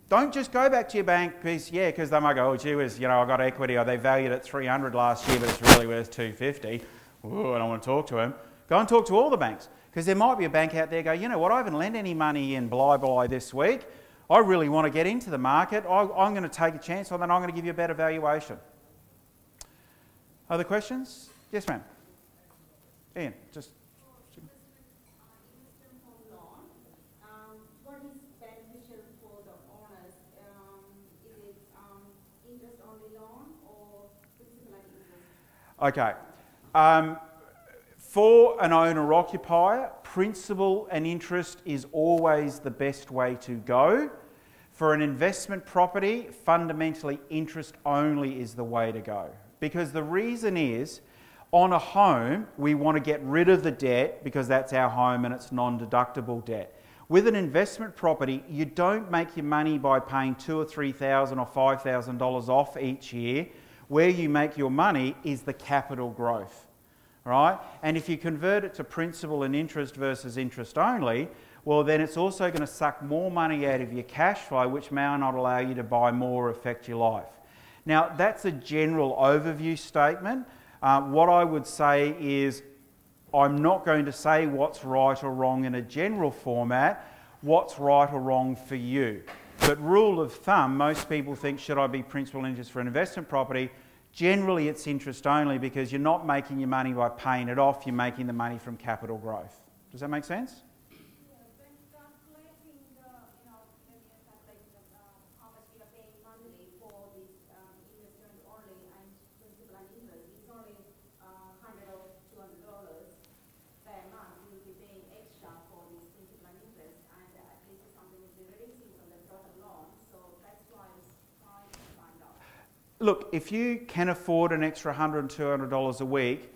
Don't just go back to your bank because they might go, oh, gee whiz, I got equity, or they valued it 300 last year, but it's really worth 250. Ooh, I don't want to talk to them. Go and talk to all the banks, because there might be a bank out there go, you know what, I haven't lent any money in blah this week. I really want to get into the market. I'm going to take a chance on that. I'm going to give you a better valuation. Other questions? Yes, ma'am. Ian, just... What is beneficial for the owners? Is it interest-only loan or principal and interest? Okay. For an owner-occupier, principal and interest is always the best way to go. For an investment property, fundamentally interest only is the way to go. Because the reason is, on a home, we want to get rid of the debt because that's our home and it's non-deductible debt. With an investment property, you don't make your money by paying $2,000 or $3,000 or $5,000 off each year. Where you make your money is the capital growth, right? And if you convert it to principal and interest versus interest only, well, then it's also going to suck more money out of your cash flow, which may not allow you to buy more or affect your life. Now, that's a general overview statement. What I would say is, I'm not going to say what's right or wrong in a general format, what's right or wrong for you. But rule of thumb, most people think, should I be principal interest for an investment property? Generally, it's interest only, because you're not making your money by paying it off, you're making the money from capital growth. Does that make sense? Yeah, when calculating maybe calculating how much we are paying monthly for this investment only and principal and interest, it's only $100 or $200 per month. We will be paying extra for this principal and interest, and at least something will be reducing from the total loan. So that's why I was trying to find out. Look, if you can afford an extra $100 and $200 a week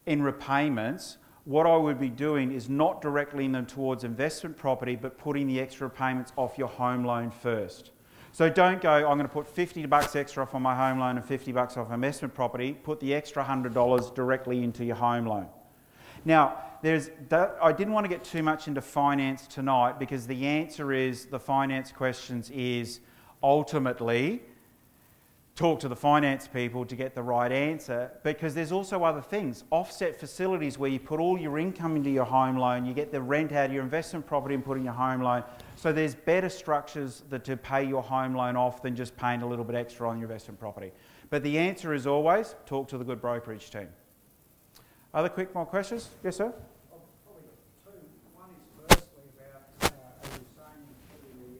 in repayments, what I would be doing is not directly them towards investment property, but putting the extra payments off your home loan first. So don't go, I'm going to put $50 extra off on my home loan and $50 off investment property. Put the extra $100 directly into your home loan. Now, I didn't want to get too much into finance tonight, because the answer is, the finance questions is ultimately talk to the finance people to get the right answer, because there's also other things. Offset facilities where you put all your income into your home loan, you get the rent out of your investment property and put in your home loan. So there's better structures to pay your home loan off than just paying a little bit extra on your investment property. But the answer is always, talk to the good brokerage team. Other more questions? Yes, sir? I've probably got two. One is firstly about, as you're saying,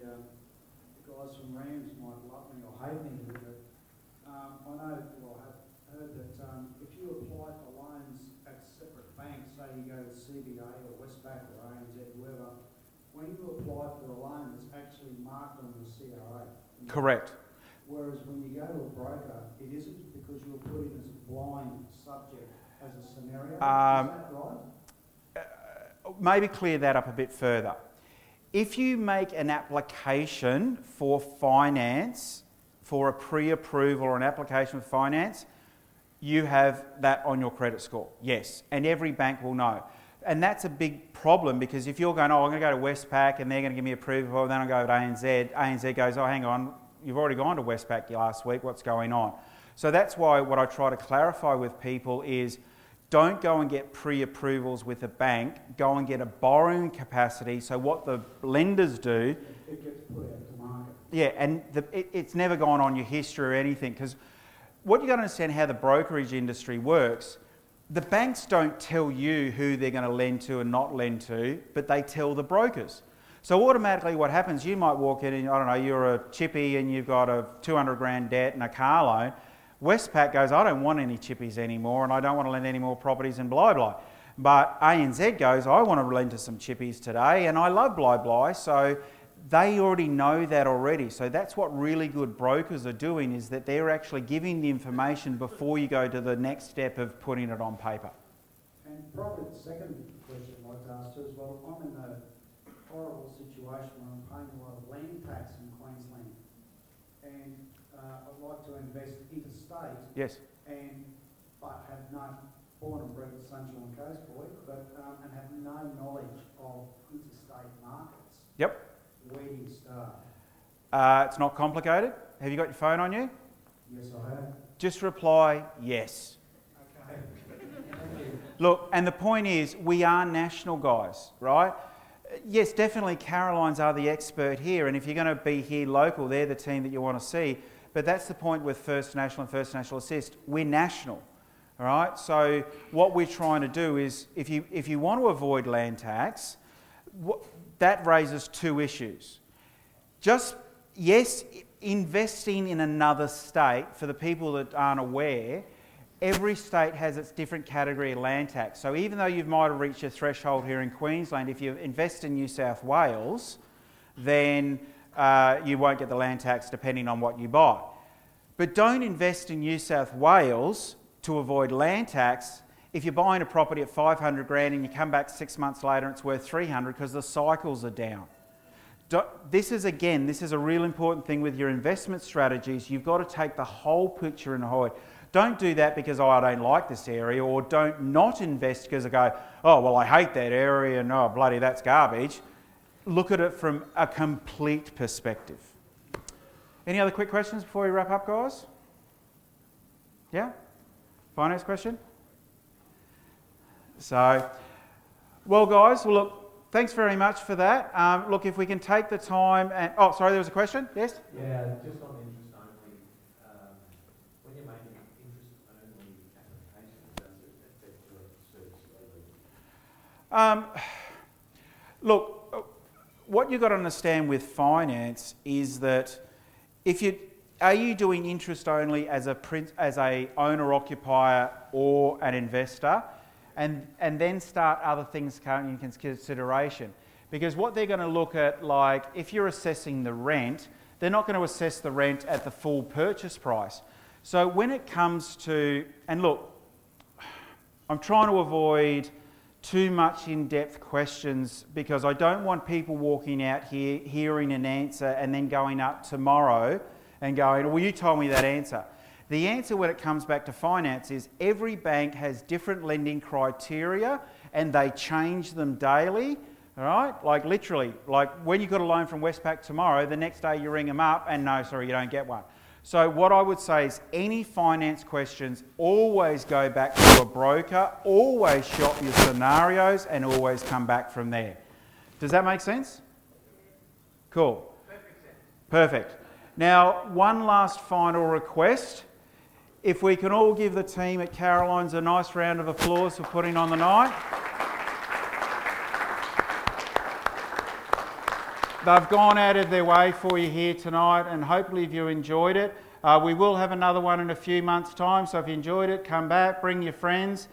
the guys from Rams might love me or hate me, but I know, well, I have heard that if you apply for loans at separate banks, say you go to CBA or Westpac or ANZ, whoever, when when you apply for a loan, it's actually marked on the CRA. Correct. Whereas when you go to a broker, it isn't, because you're put in as a blind subject as a scenario. Is that right? Maybe clear that up a bit further. If you make an application for finance, for a pre-approval or an application for finance, you have that on your credit score, yes, and every bank will know. And that's a big problem, because if you're going, oh, I'm going to go to Westpac and they're going to give me approval, then I'll go to ANZ. ANZ goes, oh, hang on, you've already gone to Westpac last week, what's going on? So that's why what I try to clarify with people is, don't go and get pre-approvals with a bank, go and get a borrowing capacity. So what the lenders do... It gets put out to market. Yeah, and it's never gone on your history or anything, because what you've got to understand how the brokerage industry works, the banks don't tell you who they're going to lend to and not lend to, but they tell the brokers. So automatically what happens, you might walk in and, I don't know, you're a chippy and you've got a 200 grand debt and a car loan. Westpac goes, I don't want any chippies anymore and I don't want to lend any more properties and blah, blah. But ANZ goes, I want to lend to some chippies today and I love blah, blah. So they already know that already. So that's what really good brokers are doing, is that they're actually giving the information before you go to the next step of putting it on paper. And probably the second question I'd like to ask too is, well, I'm in a horrible situation where I'm paying a lot of land tax in Queensland. And I'd like to invest interstate. Yes. But have no, born and bred the Sunshine Coast boy, but and have no knowledge of interstate markets. Yep. Where do you start? It's not complicated. Have you got your phone on you? Yes, I have. Just reply yes. Okay. Thank you. Look, and the point is, we are national guys, right? Yes, definitely Carolans are the expert here, and if you're going to be here local, they're the team that you want to see. But that's the point with First National and First National Assist. We're national, all right? So what we're trying to do is, if you want to avoid land tax, that raises two issues. Just, yes, investing in another state, for the people that aren't aware, every state has its different category of land tax. So even though you might have reached your threshold here in Queensland, if you invest in New South Wales, then you won't get the land tax depending on what you buy. But don't invest in New South Wales to avoid land tax if you're buying a property at 500 grand and you come back 6 months later and it's worth 300 because the cycles are down. This is a real important thing with your investment strategies. You've got to take the whole picture and hold. Don't do that because, oh, I don't like this area, or don't not invest because I go, oh, well, I hate that area and, oh, bloody, that's garbage. Look at it from a complete perspective. Any other quick questions before we wrap up, guys? Yeah? Finance question? So, well, guys, well, look, thanks very much for that. Look, if we can take the time and... Oh, sorry, there was a question? Yes? Yeah, just on interest only. When you're making interest only applications, does it affect your service level? Look, what you've got to understand with finance is that are you doing interest only as a owner-occupier or an investor, and then start other things coming into consideration? Because what they're going to look at, like if you're assessing the rent, they're not going to assess the rent at the full purchase price. So when it comes to, and look, I'm trying to avoid too much in-depth questions because I don't want people walking out here, hearing an answer and then going up tomorrow and going, well, you told me that answer. The answer when it comes back to finance is every bank has different lending criteria and they change them daily, all right? Like literally, like when you got a loan from Westpac tomorrow, the next day you ring them up and no, sorry, you don't get one. So what I would say is any finance questions, always go back to a broker, always shop your scenarios and always come back from there. Does that make sense? Cool. Perfect. Now, one last final request. If we can all give the team at Carolans a nice round of applause for putting on the night. They've gone out of their way for you here tonight, and hopefully if you enjoyed it. We will have another one in a few months' time, so if you enjoyed it, come back, bring your friends.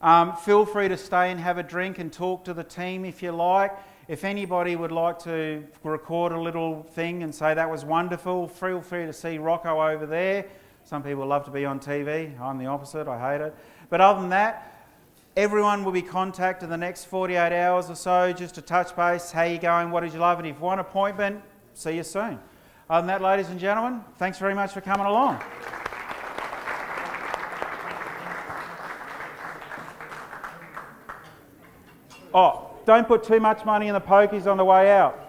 Feel free to stay and have a drink and talk to the team if you like. If anybody would like to record a little thing and say that was wonderful, feel free to see Rocco over there. Some people love to be on TV. I'm the opposite. I hate it. But other than that, everyone will be contacted in the next 48 hours or so just to touch base. How you going? What did you love? And if you want an appointment, see you soon. Other than that, ladies and gentlemen, thanks very much for coming along. Oh, don't put too much money in the pokies on the way out.